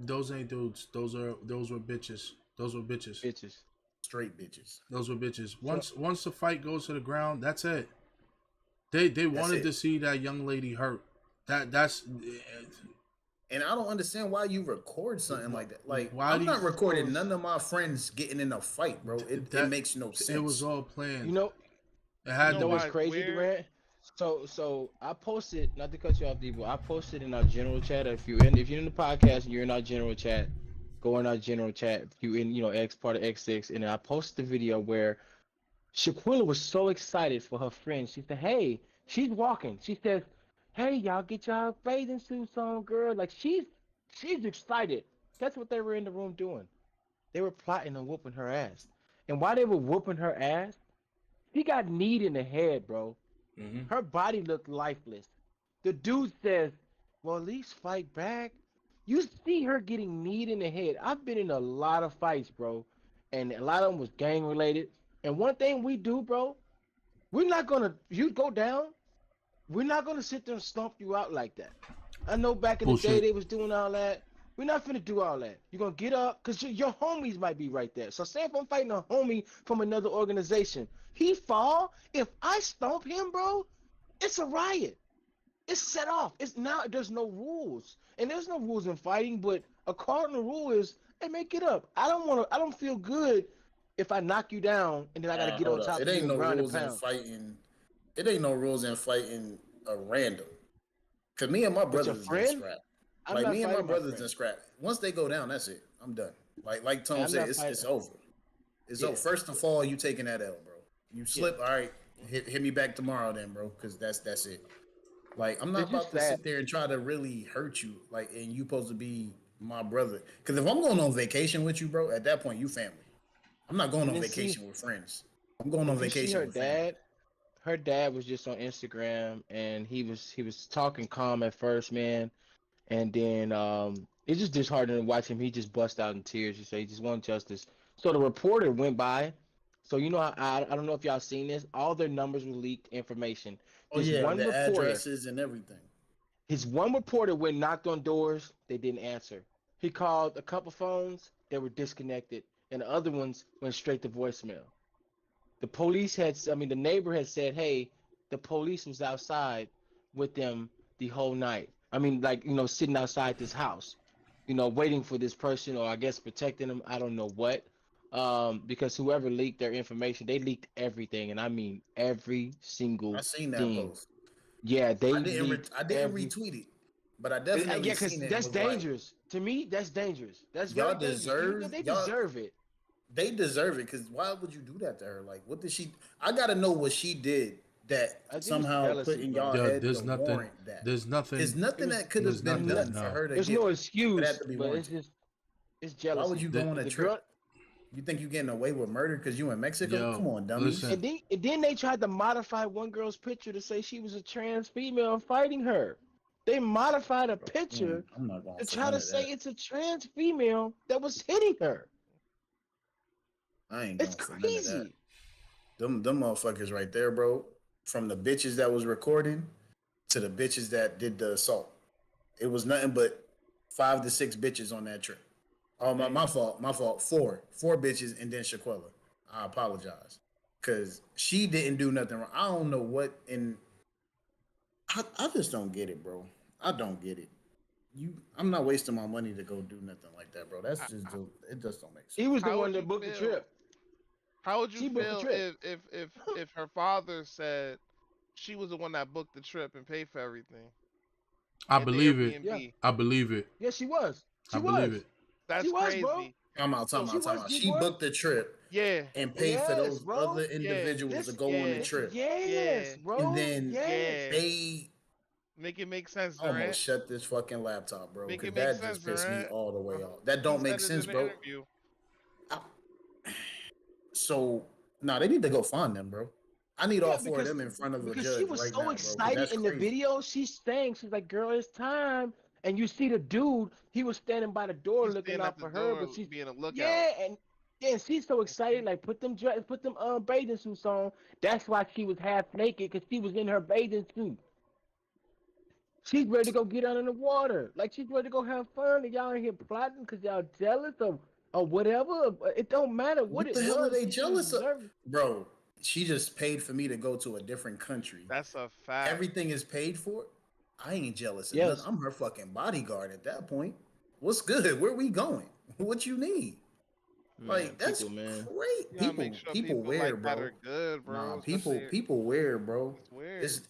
Those ain't dudes. Those were bitches. Those were bitches. Bitches. Straight bitches. Those were bitches. Once the fight goes to the ground, that's it. They wanted it. to see that young lady hurt. That's And I don't understand why you record something like that. Like, Why I'm do not you- recording none of my friends getting in a fight, bro. It makes no sense. It was all planned. You know, it had you know to what's be. crazy, weird? Durant? So I posted, not to cut you off, Debo. I posted in our general chat. If you're in the podcast and you're in our general chat, go in our general chat. If you in X part of X6, and I posted the video where Shaquilla was so excited for her friend. She said, "Hey, she's walking." She says, "Hey, y'all get y'all bathing suits on, girl." Like she's excited. That's what they were in the room doing. They were plotting on whooping her ass. And while they were whooping her ass, she got kneed in the head, bro. Mhm. Her body looked lifeless. The dude says, "Well, at least fight back." You see her getting kneed in the head. I've been in a lot of fights, bro, and a lot of them was gang related. And one thing we do, bro, we're not gonna. You go down. We're not gonna sit there and stomp you out like that. I know back in the day Bullshit. they was doing all that. We're not finna do all that. You're gonna get up because your homies might be right there. So say if I'm fighting a homie from another organization, he fall. If I stomp him, bro, it's a riot. It's set off. It's now there's no rules. And there's no rules in fighting, but a cardinal rule is, hey, make it up. I don't feel good if I knock you down and then I gotta get on Hold up. top It of you ain't and no ground and rules in pound. fighting. It ain't no rules in fighting a random. Cause me and my But your brothers in friend? scrap. I'm Like not me and my fighting brothers friend. in scrap. Once they go down, that's it. I'm done. Like Tone I'm said, not it's fighting. over. It's Yeah. over. First of all, you taking that L, bro. You slip, all right. Hit me back tomorrow, then, bro. Cause that's it. Like I'm not It's just about to sad. sit there and try to really hurt you. Like, and you supposed to be my brother. Cause if I'm going on vacation with you, bro, at that point you family. I'm not going You on didn't see- vacation with friends. I'm going on If you see vacation her with family. dad, her dad was just on Instagram, and he was talking calm at first, man, and then it's just disheartening to watch him. He just bust out in tears. He said he just wanted justice. So the reporter went by. So you know, I don't know if y'all seen this. All their numbers were leaked information. Oh This yeah, one the reporter, addresses and everything. his one reporter went knocked on doors. They didn't answer. He called a couple phones. They were disconnected, and the other ones went straight to voicemail. The neighbor had said, hey, the police was outside with them the whole night. I mean, like, sitting outside this house, waiting for this person, or I guess protecting them. I don't know what. Because whoever leaked their information, they leaked everything. And I mean, every I single seen that thing. post. Yeah, they leaked I didn't every. retweet it, but I Yeah, definitely because seen it. And that's was like, dangerous. To me, that's dangerous. That's very y'all dangerous. deserve They y'all. deserve it. They deserve it because why would you do that to her? Like, what did she? I gotta know what she did that I think it's somehow put jealousy, in bro. y'all Yo, head to there's nothing. warrant that. There's There's nothing. nothing that could There's have been nothing. done for No. her to There's get no for that excuse, to be but it's warranted. just it's Why would jealousy. you The, go on a The trip? girl, You think you getting away with murder because you in Mexico? yo, Come on, dummies. listen. and then they tried to modify one girl's picture to say she was a trans female fighting her. They modified a picture I'm not going to for try none to of say that. it's a trans female that was hitting her. I ain't It's going for none of that. crazy. Them motherfuckers right there, bro. From the bitches that was recording to the bitches that did the assault. It was nothing but 5 to 6 bitches on that trip. Oh my fault. My fault. Four bitches and then Shaquella. I apologize. Cause she didn't do nothing wrong. I don't know what and I just don't get it, bro. I don't get it. I'm not wasting my money to go do nothing like that, bro. That's just it just don't make sense. He was the How one would that you booked the feel? trip. How would you She booked the feel trip. if her father said she was the one that booked the trip and paid for everything I and the believe it. Yeah, Airbnb? I believe it. yeah, she was. I She believe was. it. She That's was, bro. crazy. So She was She D-boy. booked the trip yeah, and paid for Yes, those other bro. yeah, individuals to Listen, go on the yeah, trip. yes, yeah, And bro. then Yes. yeah. they Make it make sense, almost Durant. shut this fucking laptop, bro, Make because it make that sense, just pissed me Durant. all the way off. That He don't make said it sense, in the bro. interview. I- So, nah, they need to go find them, bro. I need all Yeah, four of them in front of a because she judge was right so now, bro, because excited that's in the crazy. video. She's like, "Girl, it's time." And you see the dude. He was standing by the door He's looking standing at out the for her, but door she's being a lookout. yeah, and she's so excited. Like, put them bathing suits on. That's why she was half naked because she was in her bathing suit. She's ready to go get out in the water. Like she's ready to go have fun, and y'all in here plotting because y'all jealous or whatever. It don't matter what What it the hell are was. they She didn't jealous of? deserve it. Bro, she just paid for me to go to a different country. That's a fact. Everything is paid for. I ain't jealous of nothing. Yes, I'm her fucking bodyguard at that point. What's good? Where we going? What you need? man. Like that's People, man. great. You gotta make sure People people like wear, that bro. are good, Nah, bro. Especially people wear, bro. it's weird. It's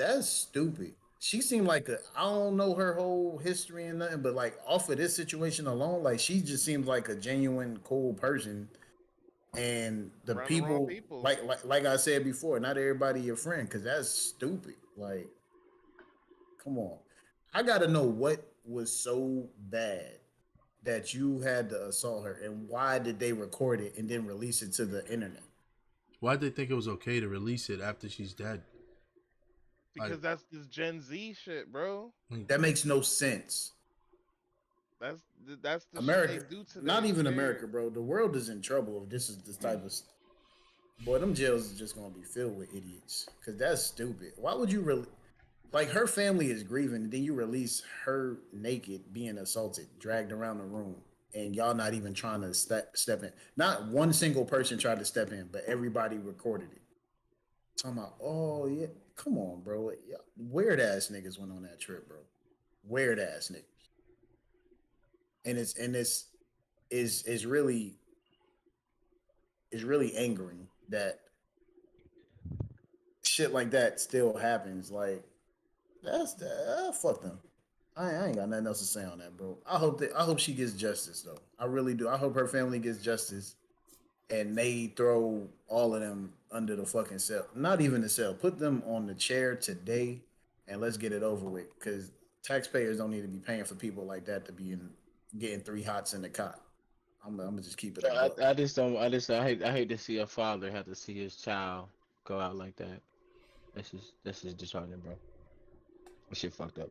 that's stupid. She seemed like I don't know her whole history and nothing, but like off of this situation alone, like she just seems like a genuine cool person. And the Around the wrong people, people. like I said before, not everybody your friend, because that's stupid. Like, come on, I gotta know what was so bad that you had to assault her, and why did they record it and then release it to the internet? Why'd they think it was okay to release it after she's dead? Because that's this Gen Z shit, bro. That makes no sense. That's the shit they America, do today. not It's even weird. America, bro. The world is in trouble if this is the type of boy. Them jails is just gonna be filled with idiots because that's stupid. Why would you really? Like her family is grieving, and then you release her naked, being assaulted, dragged around the room, and y'all not even trying to step in. Not one single person tried to step in, but everybody recorded it. Talking about, oh yeah, come on, bro. Yeah, weird ass niggas went on that trip, bro. Weird ass niggas, and it's is really angering that shit like that still happens. Like that's fuck them. I ain't got nothing else to say on that, bro. I hope she gets justice though. I really do. I hope her family gets justice and they throw all of them under the fucking cell. Not even the cell. Put them on the chair today and let's get it over with. Cause taxpayers don't need to be paying for people like that to be getting 3 hots in the cot. I'm gonna just keep it a buck. I just don't. I hate to see a father have to see his child go out like that. That's just disheartening, bro. That shit fucked up.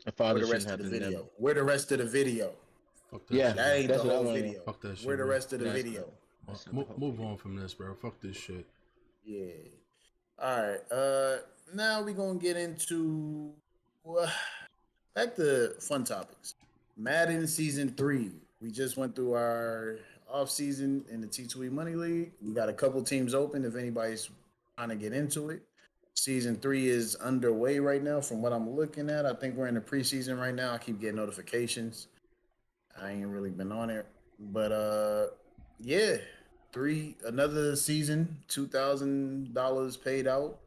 A father Where the shouldn't rest of have the to never. video? Where the rest of the video? Fuck that Yeah, shit, That bro. ain't the that's what I whole want to know. video. Fuck that Where shit, the bro. rest of the That's video? not. That's not the whole Move video. on from this, bro. Fuck this shit. Yeah. All right. Now we gonna get into back to fun topics. Madden season 3. We just went through our off season in the T2E Money League. We got a couple teams open. If anybody's trying to get into it, season 3 is underway right now. From what I'm looking at, I think we're in the preseason right now. I keep getting notifications. I ain't really been on it, but yeah, another season, $2,000 paid out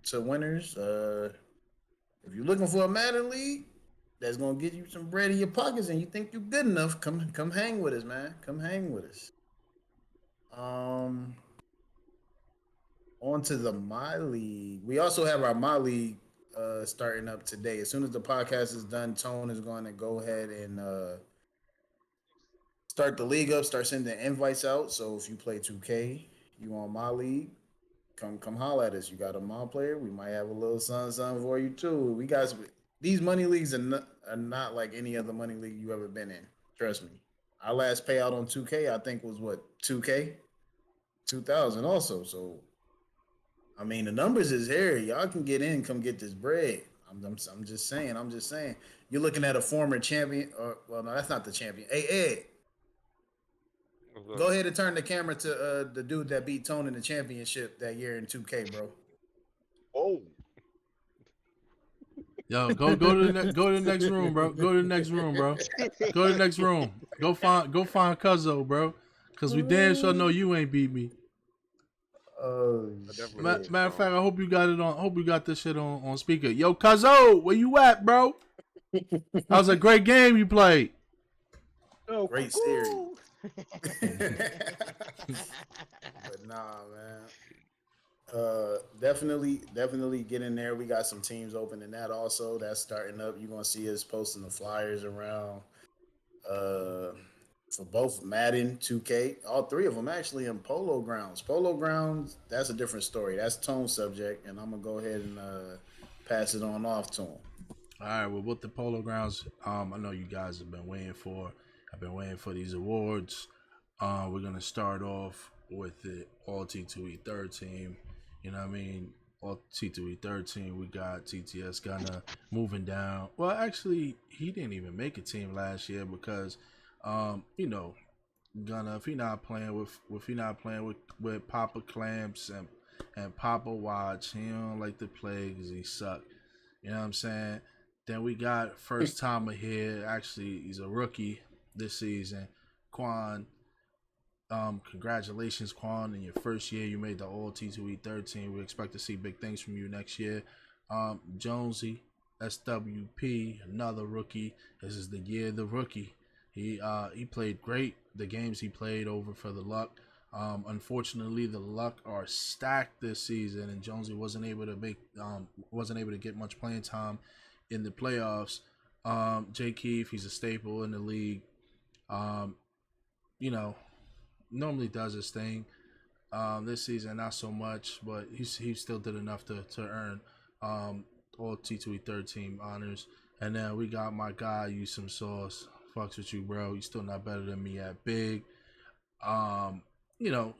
to winners. If you're looking for a Madden league that's gonna get you some bread in your pockets and you think you're good enough, come hang with us, man. Come hang with us. Um, on to the My League. We also have our My League starting up today. As soon as the podcast is done, Tone is going to go ahead and start the league up, start sending invites out. So if you play 2K, you on My League, come holler at us. You got a mom player, we might have a little something for you too. We got these money leagues are not like any other money league you ever been in. Trust me. Our last payout on 2K, I think, was what, 2K, 2,000 also. So I mean, the numbers is here. Y'all can get in, come get this bread. I'm just saying. I'm just saying. You're looking at a former champion, or well, no, that's not the champion. Hey Ed, What's up? go ahead and turn the camera to the dude that beat Tone in the championship that year in 2K, bro. Oh, Yo, go to the next room, bro. Go to the next room, bro. Go to the next room. Go find Cuzzo, bro. Cause we damn sure know you ain't beat me. Oh I definitely Matter shit! beat of Tone. fact, I hope you got it on. Hope you got this shit on speaker. Yo, Cuzzo, where you at, bro? That was a great game you played. oh, Great series. But nah, man. Definitely get in there. We got some teams open in that also. That's starting up. You're gonna see us posting the flyers around. Uh, for both Madden, 2K, all three of them actually in Polo Grounds. Polo Grounds, that's a different story. That's Tone's subject, and I'm gonna go ahead and pass it on off to him. All right, well, with the Polo Grounds, I know you guys have been waiting for. I've been waiting for these awards. We're gonna start off with the All T2E third team. You know what I mean? All T2E third team. We got TTS Gunna moving down. Well, actually, he didn't even make a team last year because, you know, Gunna, if he not playing with Papa Clamps and Papa Watch, he don't like to play because he suck. You know what I'm saying? Then we got first timer here. Actually, he's a rookie this season. Quan, congratulations, Quan. In your first year, you made the All T2E 13. We expect to see big things from you next year. Jonesy, SWP, another rookie. This is the year of the rookie. He played great. The games he played over for the Luck. Unfortunately, the Luck are stacked this season, and Jonesy wasn't able to get much playing time in the playoffs. Jay Keefe, he's a staple in the league. You know, normally does his thing. This season, not so much, but he still did enough to earn all T2E third team honors. And then we got my guy, you some sauce. Fucks with you, bro. You still not better than me at big. You know,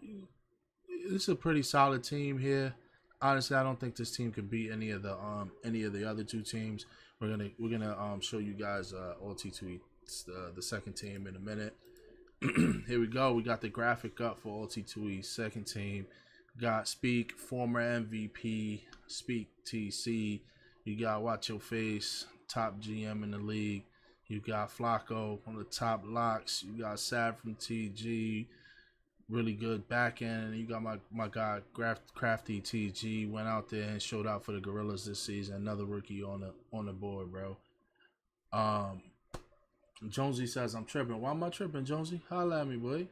this is a pretty solid team here. Honestly, I don't think this team could beat any of the other two teams. We're gonna show you guys all T2E the second team in a minute. Here we go. We got the graphic up for all T2E second team. Got Speak, former MVP, Speak TC. You got Watch Your Face, top GM in the league. You got Flacco, one of the top locks. You got Sad from TG, really good back end. And you got my guy Crafty TG, went out there and showed out for the Gorillas this season. Another rookie on the board, bro. Jonesy says I'm tripping. Why am I tripping, Jonesy? Holla at me, boy.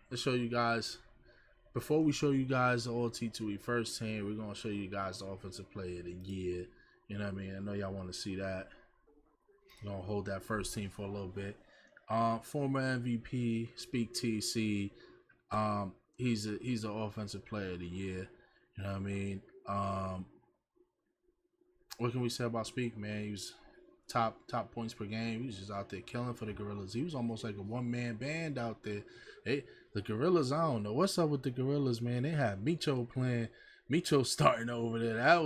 Let's show you guys. Before we show you guys the all T2E first team, we're gonna show you guys the offensive player of the year. You know what I mean? I know y'all want to see that. We're gonna hold that first team for a little bit. Former MVP, Speak TC. he's an offensive player of the year. You know what I mean? What can we say about Speak, man? He was top points per game. He was just out there killing for the Gorillas. He was almost like a one-man band out there. The Gorillas, I don't know what's up with the Gorillas, man. They had Micho playing, Micho starting over there. That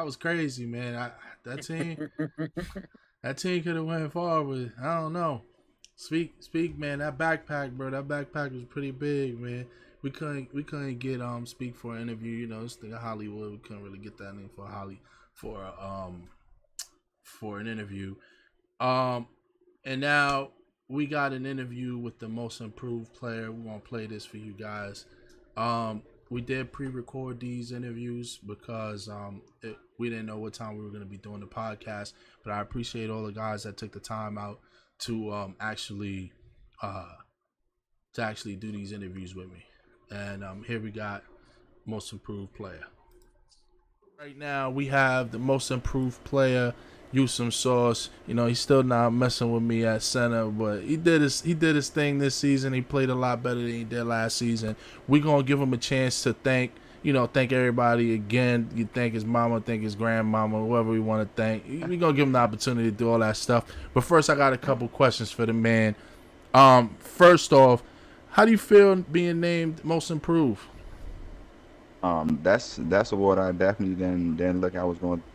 was crazy, man. That team could have went far with. I don't know. Speak, man. That backpack, bro. That backpack was pretty big, man. We couldn't get Speak for an interview. You know, this thing of Hollywood. We couldn't really get that name for an interview. And now we got an interview with the most improved player. We're gonna play this for you guys. We did pre-record these interviews because we didn't know what time we were gonna be doing the podcast. But I appreciate all the guys that took the time out to actually do these interviews with me. And here we got most improved player. Right now we have the most improved player, Yusum Sauce. You know, he's still not messing with me at center, but he did his thing this season. He played a lot better than he did last season. We're gonna give him a chance to thank everybody again. You thank his mama, thank his grandmama, whoever we want to thank. We're gonna give him the opportunity to do all that stuff. But first I got a couple questions for the man. First off, how do you feel being named most improved? That's a award I definitely didn't look I was going to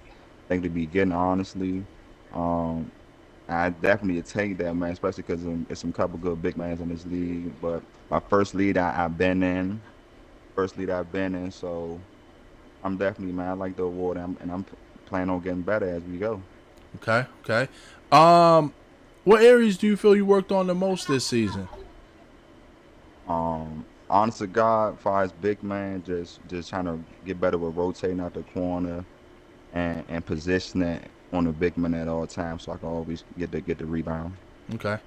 think to be getting, honestly. I definitely take that, man, especially because it's some couple good big mans in this league. But my first lead I've been in, so I'm definitely, man, I like the award, and I'm planning on getting better as we go. Okay. What areas do you feel you worked on the most this season? Honest to God, far as big man, just trying to get better with rotating out the corner and positioning on the big man at all times, so I can always get the rebound. Okay.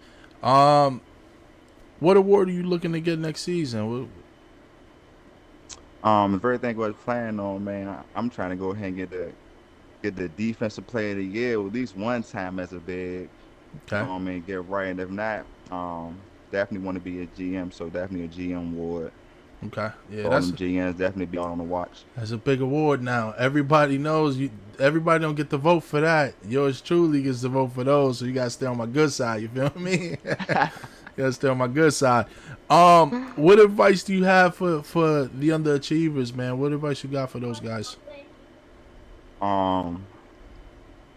What award are you looking to get next season? The very thing I was planning on, man, I'm trying to go ahead and get the defensive player of the year at least one time as a big. Okay. Get right, and if not, definitely want to be a GM, so definitely a GM award. Okay. Yeah, all them GMs definitely be on the watch. That's a big award now. Everybody knows you. Everybody don't get to vote for that. Yours truly gets to vote for those, so you gotta stay on my good side. You feel me? You gotta stay on my good side. What advice do you have for the underachievers, man? What advice you got for those guys?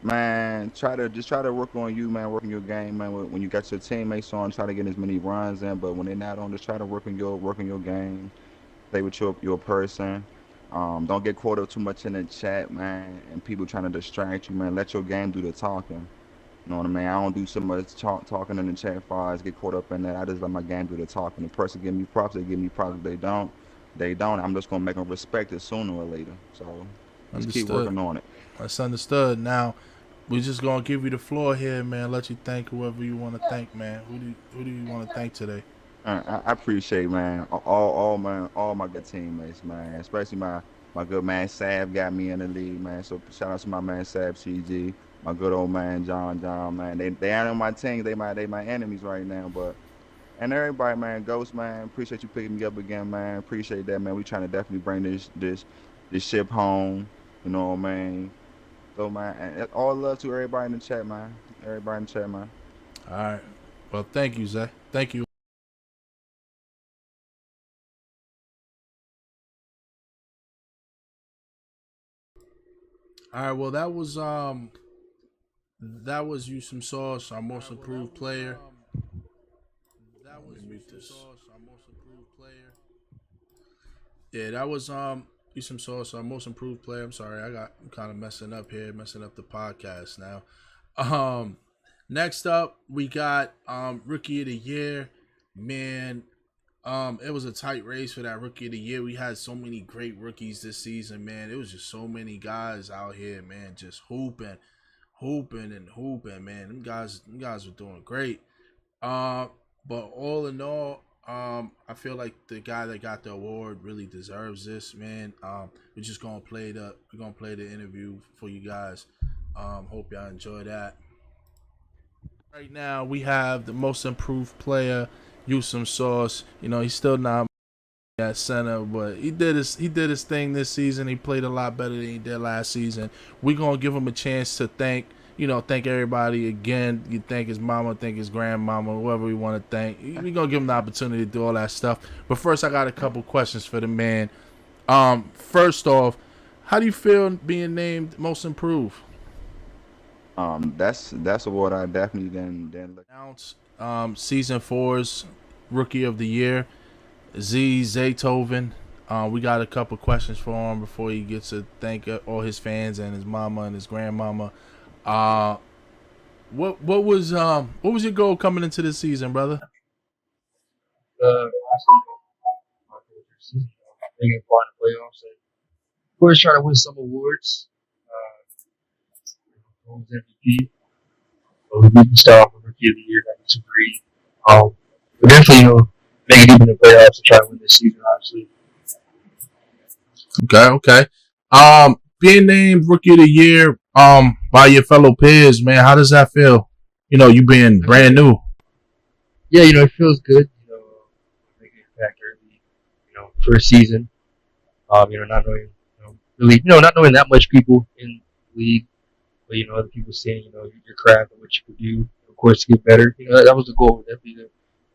Man, try to work on you, man. Work on your game, man. When you got your teammates on, try to get as many runs in. But when they're not on, just try to work on your game. Play with your person. Don't get caught up too much in the chat, man. And people trying to distract you, man. Let your game do the talking. You know what I mean? I don't do so much talking in the chat files. Get caught up in that. I just let my game do the talking. The person give me props, they give me props. If they don't. I'm just gonna make them respect it sooner or later. So just keep working on it. That's understood. Now, we're just gonna give you the floor here, man. Let you thank whoever you want to thank, man. Who do you want to thank today? I appreciate, man, all my good teammates, man. Especially my good man Sab got me in the league, man. So shout out to my man Sab CG, my good old man John, man. They aren't on my team. They my enemies right now, but. And everybody, man, Ghost, man, appreciate you picking me up again, man. Appreciate that, man. We trying to definitely bring this ship home. You know what I mean? So, man, and all love to everybody in the chat, man. All right. Well, thank you, Zay. Thank you. All right. Well, that was Yusum Sauce, our most improved player. Yeah, that was Yusum Sauce, our most improved player. I'm sorry, I'm kind of messing up the podcast now. Next up we got Rookie of the Year. Man, it was a tight race for that Rookie of the Year. We had so many great rookies this season, man. It was just so many guys out here, man, just hooping, man. Them guys were doing great. But all in all, I feel like the guy that got the award really deserves this, man. We're just gonna play the interview for you guys. Hope y'all enjoy that. Right now we have the most improved player, Yusum Sauce. You know, he's still not at center, but he did his thing this season. He played a lot better than he did last season. We're gonna give him a chance to thank everybody again. You thank his mama, thank his grandmama, whoever we want to thank. We're gonna give him the opportunity to do all that stuff. But first, I got a couple questions for the man. First off, how do you feel being named Most Improved? That's award I definitely didn't look. Season 4's Rookie of the Year, Zaytoven. We got a couple questions for him before he gets to thank all his fans and his mama and his grandmama. What was your goal coming into this season, brother? Making far in the playoffs, and of course, trying to win some awards. MVP. So we can start off with Rookie of the Year. That's agree. But definitely, make it even in the playoffs and try to win this season. Obviously. Okay. Being named Rookie of the Year by your fellow peers, man, how does that feel? You being brand new. Yeah, it feels good. Making an impact early. First season. Not knowing, really, not knowing that much people in the league, but other people seeing, your craft and what you can do. Of course, to get better. That was the goal. Definitely to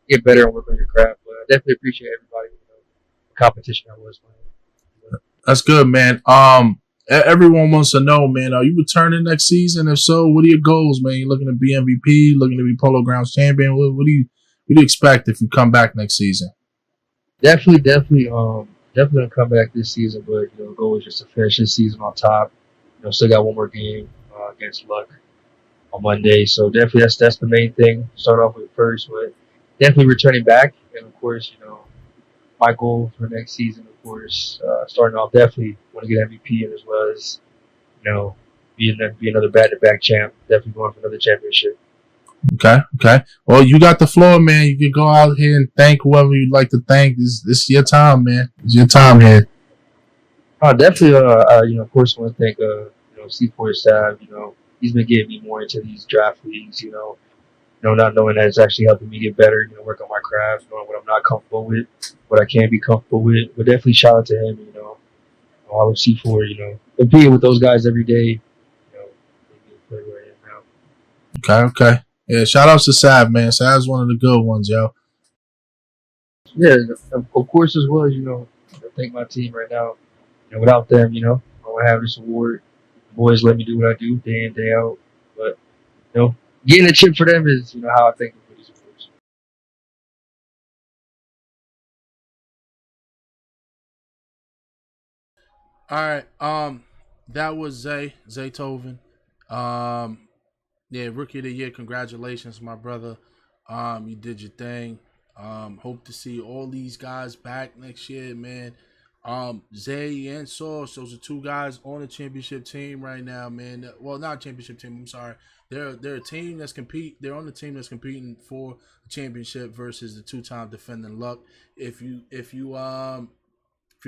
get better and work on your craft. But I definitely appreciate everybody. The competition I was playing. That's good, man. Everyone wants to know, man, are you returning next season? If so, what are your goals, man? You looking to be MVP? Looking to be Polo Grounds champion? What do you expect if you come back next season? Definitely gonna come back this season, but the goal is just to finish this season on top. Still got one more game against Luck on Monday, so definitely that's the main thing. Start off with first, but definitely returning back, and of course, my goal for next season, of course, starting off definitely want to get MVP, and as well as be another back-to-back champ. Definitely going for another championship. Okay. Well, you got the floor, man. You can go out here and thank whoever you'd like to thank. This is your time, man. It's your time here. Definitely. Of course, I want to thank C4 staff. He's been getting me more into these draft leagues. Not knowing that it's actually helping me get better. Work on my craft, knowing what I'm not comfortable with, what I can be comfortable with. But definitely shout out to him. All of C4. Competing with those guys every day. Play where I am now. Okay. Yeah, shout outs to Sav, man. Sav's one of the good ones, yo. Yeah, of course, as well as, I thank my team right now. Without them, I wouldn't have this award. The boys let me do what I do day in, day out. But, getting a chip for them is, how I thank them for these awards. All right. That was Zaytoven. Yeah, Rookie of the Year. Congratulations, my brother. You did your thing. Hope to see all these guys back next year, man. Zay and Sauce, those are two guys on the championship team right now, man. Well, not championship team. I'm sorry. They're a team that's compete. They're on the team that's competing for the championship versus the two-time defending Luck. If you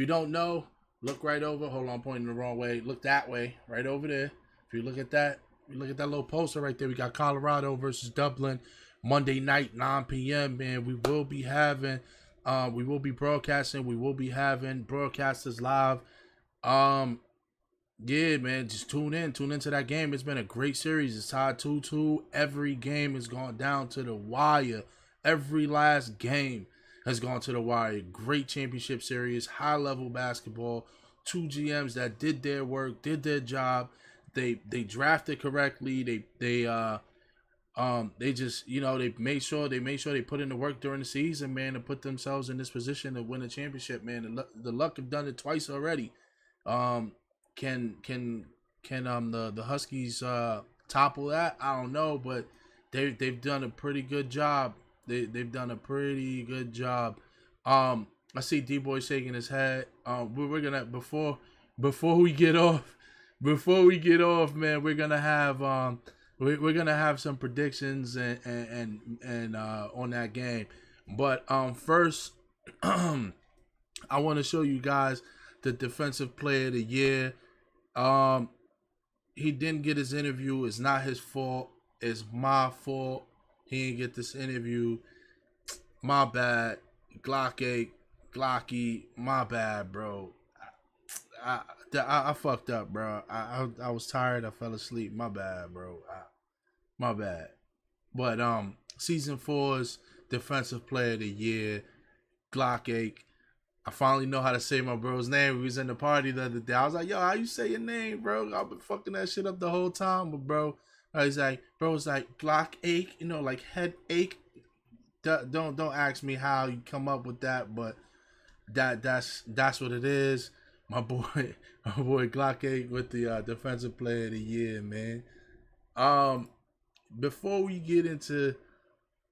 don't know, look right over. Hold on, I'm pointing the wrong way. Look that way, right over there. If you look at that little poster right there. We got Colorado versus Dublin Monday night, 9 p.m. Man, we will be broadcasting. We will be having broadcasters live. Yeah, man, just tune into that game. It's been a great series. It's tied 2-2. Every game has gone down to the wire. Every last game has gone to the wire. Great championship series, high level basketball. Two GMs that did their work, did their job. They drafted correctly. They just they made sure they put in the work during the season, man, to put themselves in this position to win a championship, man. The Luck have done it twice already. Can the Huskies topple that? I don't know, but they've done a pretty good job. They've done a pretty good job. I see D-Boy shaking his head. We're gonna before we get off, man, we're gonna have we're gonna have some predictions and on that game. But first, I want to show you guys the defensive player of the year. He didn't get his interview. It's not his fault. It's my fault. He didn't get this interview. My bad. Glock 8. Glocky, my bad, bro. I fucked up, bro. I was tired. I fell asleep. My bad, bro. My bad. But season 4's defensive player of the year, Glock. I finally know how to say my bro's name. We was in the party the other day. I was like, yo, how you say your name, bro? I've been fucking that shit up the whole time. But bro, he's like, Glock, like head ache. Don't ask me how you come up with that, but that's what it is. My boy Glock with the defensive player of the year, man. Before we get into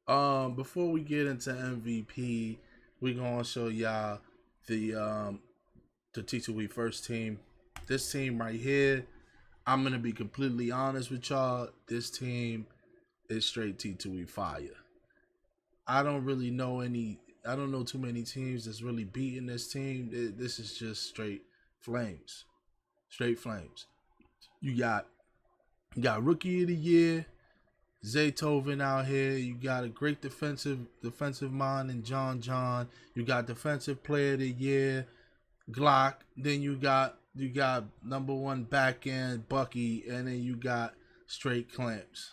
MVP, we gonna show y'all the T2E first team. This team right here, I'm gonna be completely honest with y'all. This team is straight T2E fire. I don't know too many teams that's really beating this team. This is just straight flames. Straight flames. You got rookie of the year, Zaytoven out here. You got a great defensive mind in John. You got defensive player of the year, Glock. Then you got number 1 back end, Bucky, and then you got straight clamps.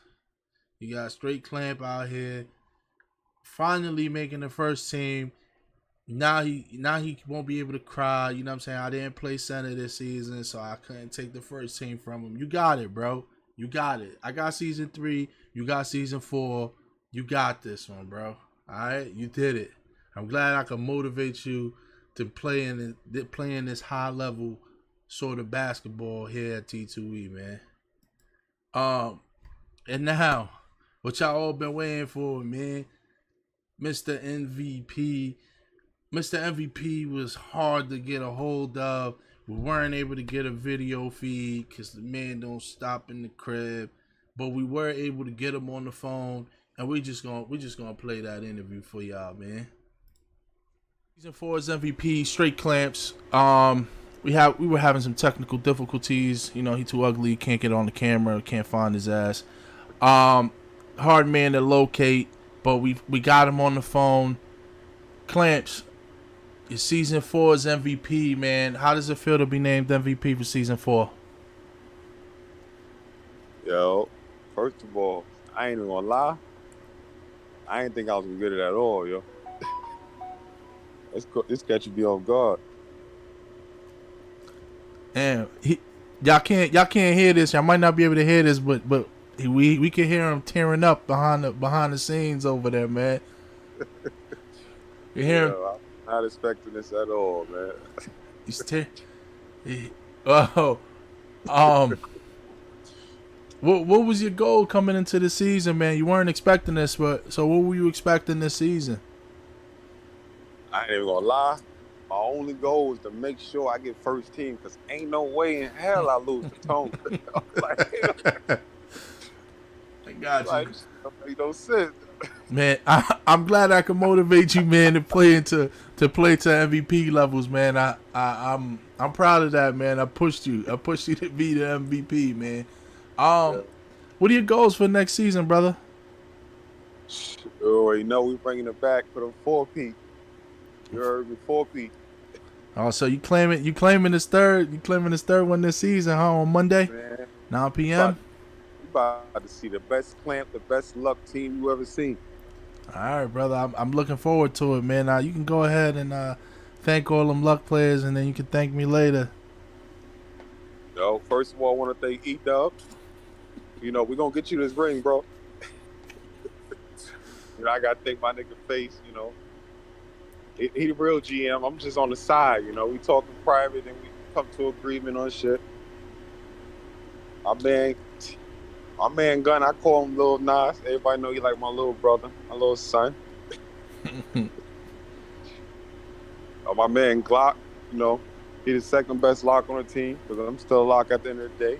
You got straight clamp out here. Finally making the first team. Now he won't be able to cry. You know what I'm saying? I didn't play center this season, so I couldn't take the first team from him. You got it, bro. You got it. I got season 3. You got season 4. You got this one, bro. All right? You did it. I'm glad I could motivate you to play in this high level sort of basketball here at T2E, man. And now, what y'all all been waiting for, man. Mr. MVP. Mr. MVP was hard to get a hold of. We weren't able to get a video feed because the man don't stop in the crib. But we were able to get him on the phone, and we're just gonna play that interview for y'all, man. Season 4's MVP, straight clamps. We were having some technical difficulties. You know, he too ugly, can't get on the camera, can't find his ass. Hard man to locate, but we got him on the phone. Clamps, your season 4's MVP, man. How does it feel to be named MVP for season 4? Yo, first of all, I ain't even gonna lie. I ain't think I was gonna get it at all, yo. This catch you be on guard. And y'all can't hear this. Y'all might not be able to hear this, but we can hear him tearing up behind the scenes over there, man. You hear him? Yo, I'm not expecting this at all, man. He's What was your goal coming into the season, man? You weren't expecting this, but so what were you expecting this season? I ain't even gonna lie. My only goal was to make sure I get first team, because ain't no way in hell I lose to Tone. I got you. Don't make no sense. Man, I'm glad I can motivate you, man, to play to MVP levels, man. I'm proud of that, man. I pushed you to be the MVP, man. What are your goals for next season, brother? You already know we bringing it back for them 4P. You heard me, 4P. Oh, so you claiming this third one this season, huh? On Monday, Man, 9 p.m. You about to see the best clamp, the best luck team you ever seen. All right, brother. I'm looking forward to it, man. You can go ahead and thank all them luck players, and then you can thank me later. Yo, first of all, I want to thank E-Dub. You know, we're going to get you this ring, bro. I got to thank my nigga Face, you know. He the real GM. I'm just on the side, you know. We talking private and we come to agreement on shit. My man Gunn, I call him Lil Nas. Everybody know he like my little brother, my little son. My man Glock, you know, he the second best lock on the team, because I'm still a lock at the end of the day.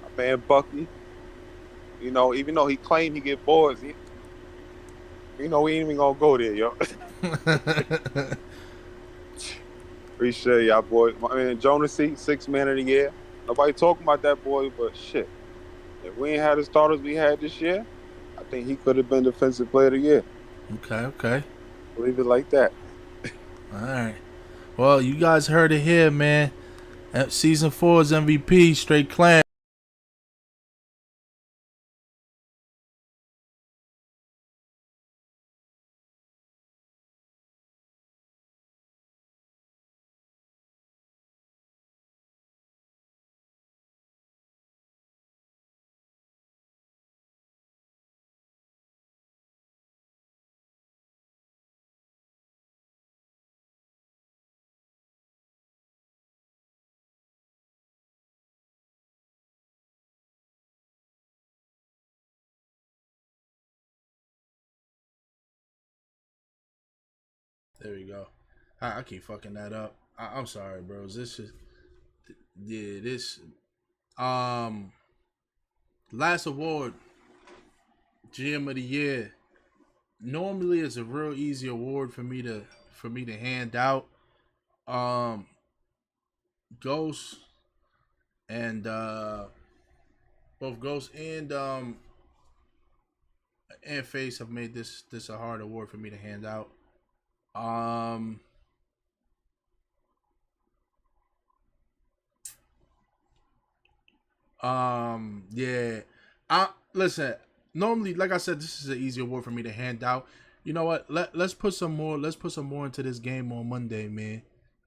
My man Bucky, you know, even though he claimed he get boards, you know, we ain't even gonna go there, yo. Appreciate y'all, boy. My man Jonasy, 6th man of the year. Nobody talking about that boy, but shit. If we ain't had the starters we had this year, I think he could have been defensive player of the year. Okay. Leave it like that. All right. Well, you guys heard it here, man. Season 4's MVP, straight clan. There we go. I keep fucking that up. I'm sorry, bros. This is this last award, GM of the year. Normally, it's a real easy award for me to hand out. Ghost and both Ghost and Face have made this a hard award for me to hand out. Yeah. I listen. Normally, like I said, this is an easy award for me to hand out. You know what? Let's put some more. Let's put some more into this game on Monday, man.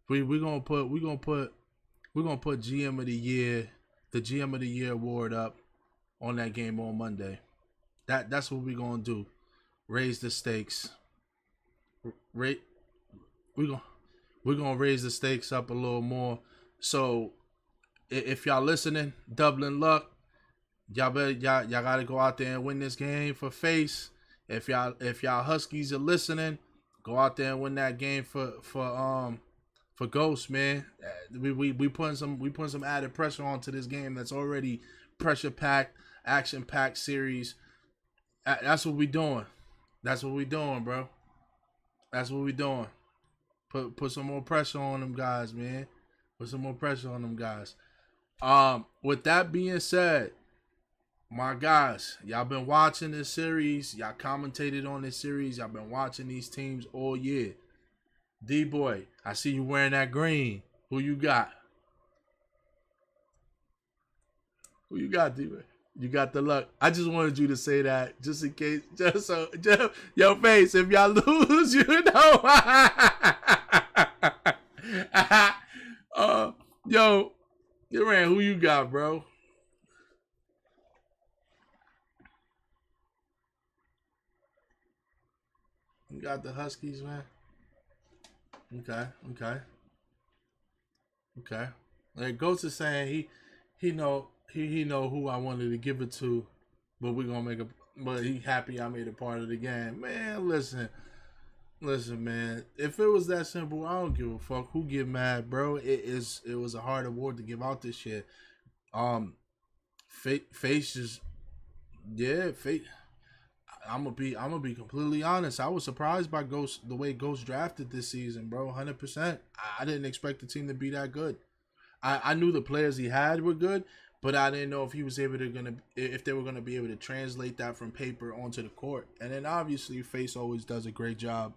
We're gonna put GM of the year, the GM of the year award up on that game on Monday. That's what we're gonna do. Raise the stakes. Rate. We're gonna raise the stakes up a little more. So if y'all listening, Dublin Luck, y'all gotta go out there and win this game for Face. If y'all Huskies are listening, go out there and win that game for Ghost, man. We putting some added pressure onto this game that's already pressure packed, action packed series. That's what we doing. That's what we doing, bro. That's what we doing. Put some more pressure on them guys, man. Put some more pressure on them guys. With that being said, my guys, y'all been watching this series. Y'all commentated on this series. Y'all been watching these teams all year. D-Boy, I see you wearing that green. Who you got? Who you got, D-Boy? You got the luck. I just wanted you to say that just in case. Just your Face, if y'all lose, you know. Yo, Duran, who you got, bro? You got the Huskies, man. Okay. Like Ghost is saying he know who I wanted to give it to, but we're gonna make a. But he happy I made a part of the game, man. Listen, man. If it was that simple, I don't give a fuck who get mad, bro. It was a hard award to give out this shit. Face just Face. I'm gonna be completely honest. I was surprised by Ghost, the way Ghost drafted this season, bro. 100%. I didn't expect the team to be that good. I knew the players he had were good, but I didn't know if he was if they were gonna be able to translate that from paper onto the court. And then obviously Face always does a great job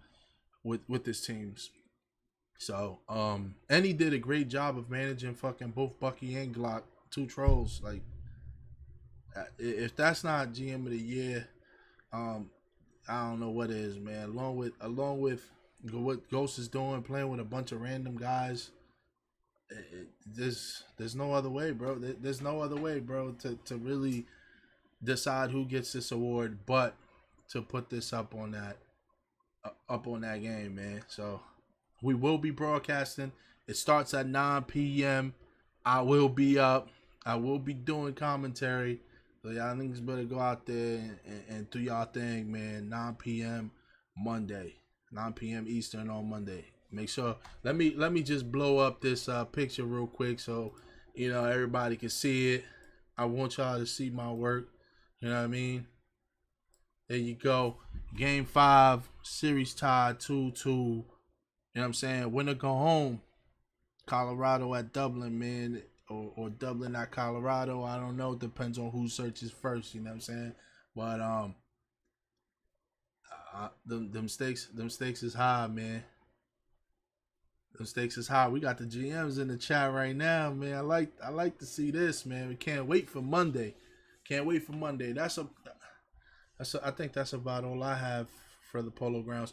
with his teams. So and he did a great job of managing fucking both Bucky and Glock, two trolls. Like if that's not GM of the year, I don't know what is, man. Along with what Ghost is doing, playing with a bunch of random guys. There's no other way, bro. There's no other way, bro, to really decide who gets this award, but to put this up on that game, man. So we will be broadcasting. It starts at 9 p.m. I will be up. I will be doing commentary. So y'all niggas better go out there and do y'all thing, man. 9 p.m. Monday. 9 p.m. Eastern on Monday. Make sure. Let me just blow up this picture real quick so everybody can see it. I want y'all to see my work. You know what I mean? There you go. Game 5, series tied 2-2. You know what I'm saying? Winner go home. Colorado at Dublin, man. Or Dublin at Colorado. I don't know. Depends on who searches first. You know what I'm saying? But Them stakes is high, man. Them stakes is high. We got the GMs in the chat right now, man. I like to see this, man. We can't wait for Monday. Can't wait for Monday. I think that's about all I have for the Polo Grounds.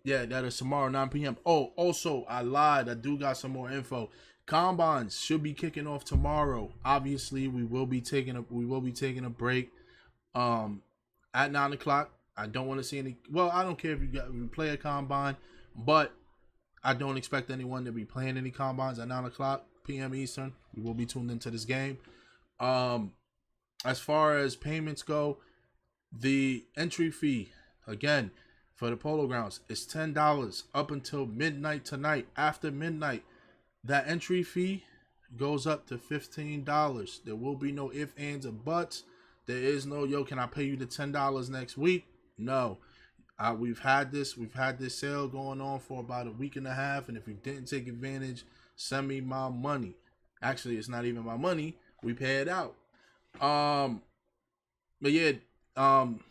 Yeah, that is tomorrow 9 p.m. Oh, also I lied. I do got some more info. Combines should be kicking off tomorrow. Obviously, we will be taking a break. At 9 o'clock. I don't want to see any. Well, I don't care if you play a combine, but I don't expect anyone to be playing any combines at 9 o'clock p.m. Eastern. We will be tuned into this game. As far as payments go, the entry fee again for the Polo Grounds is $10 up until midnight tonight. After midnight, that entry fee goes up to $15. There will be no ifs, ands, or buts. There is no, yo, can I pay you the $10 next week? No. We've had this sale going on for about a week and a half, and if you didn't take advantage, send me my money. Actually, it's not even my money. We pay it out. But yeah,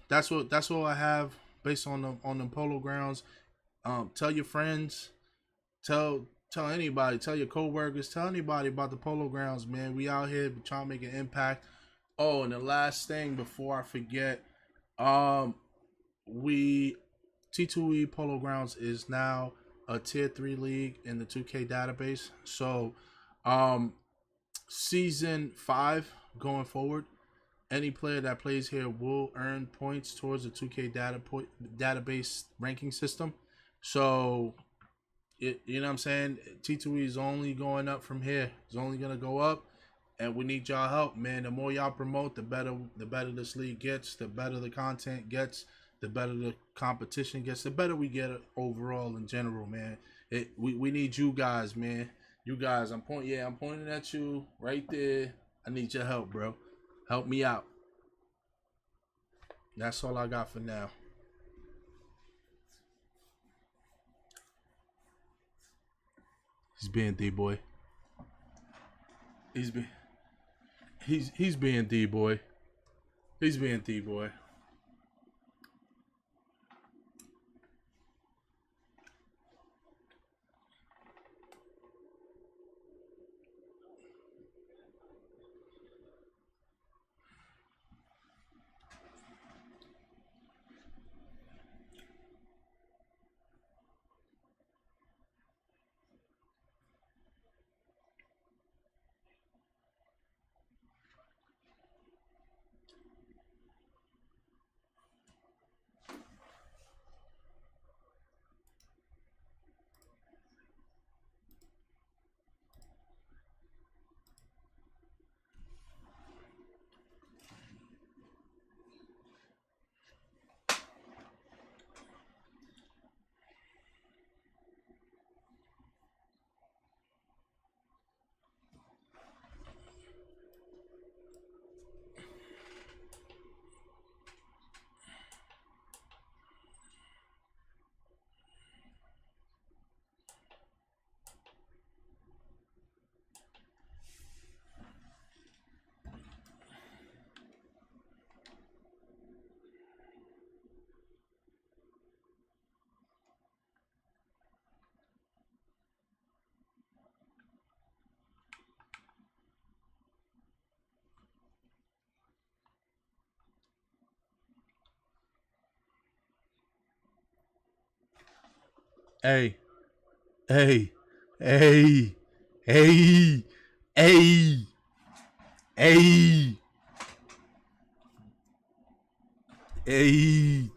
that's what I have based on the Polo Grounds. Tell your friends, tell anybody, tell your coworkers, tell anybody about the Polo Grounds, man. We out here trying to make an impact. Oh, and the last thing before I forget, we T2E Polo Grounds is now a tier 3 league in the 2K database. So, season 5 going forward, any player that plays here will earn points towards the 2K database ranking system. So, you know what I'm saying? T2E is only going up from here. It's only going to go up. And we need y'all help, man. The more y'all promote, the better this league gets, the better the content gets, the better the competition gets, the better we get overall in general, man. We need you guys, man. You guys, I'm pointing at you right there. I need your help, bro. Help me out. That's all I got for now. He's being D-boy. He's being D-boy. He's being D-boy. Hey, hey, hey, hey, hey, hey, hey.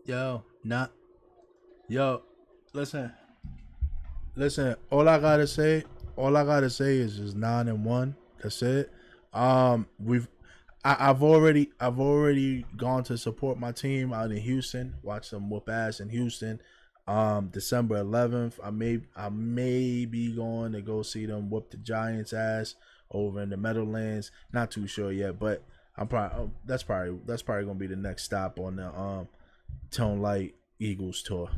Yo, not yo. Listen. All I gotta say is just 9-1. That's it. I've already gone to support my team out in Houston. Watch them whoop ass in Houston. December 11th, I may be going to go see them whoop the Giants ass over in the Meadowlands. Not too sure yet, but that's probably gonna be the next stop on the Tone Light Eagles tour.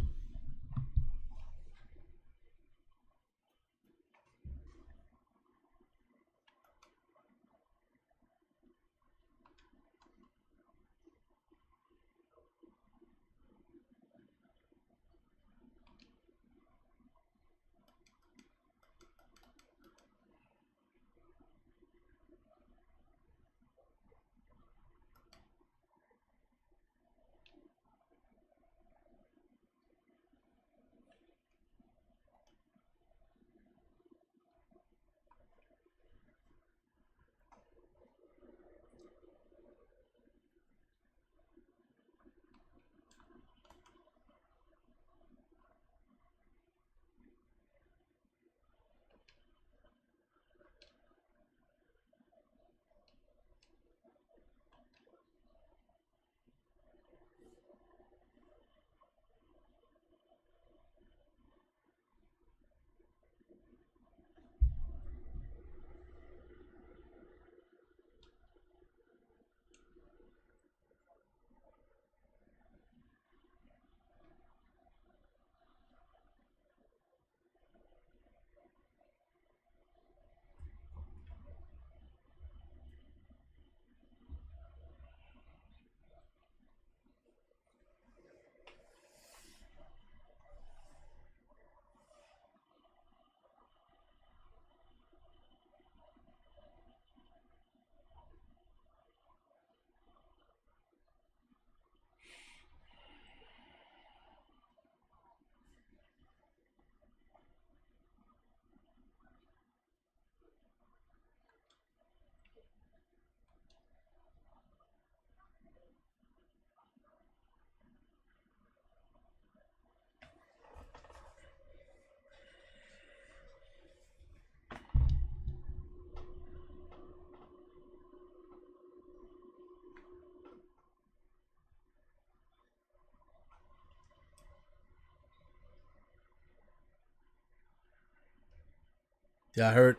Yeah, I heard.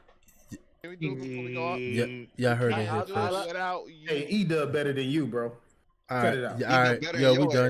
Can we do it before we go up? Yeah, I heard it I- hit I- first. Without you. Hey, E Dub better than you, bro. All Cut right, it out. yeah, all right. Yo, we done.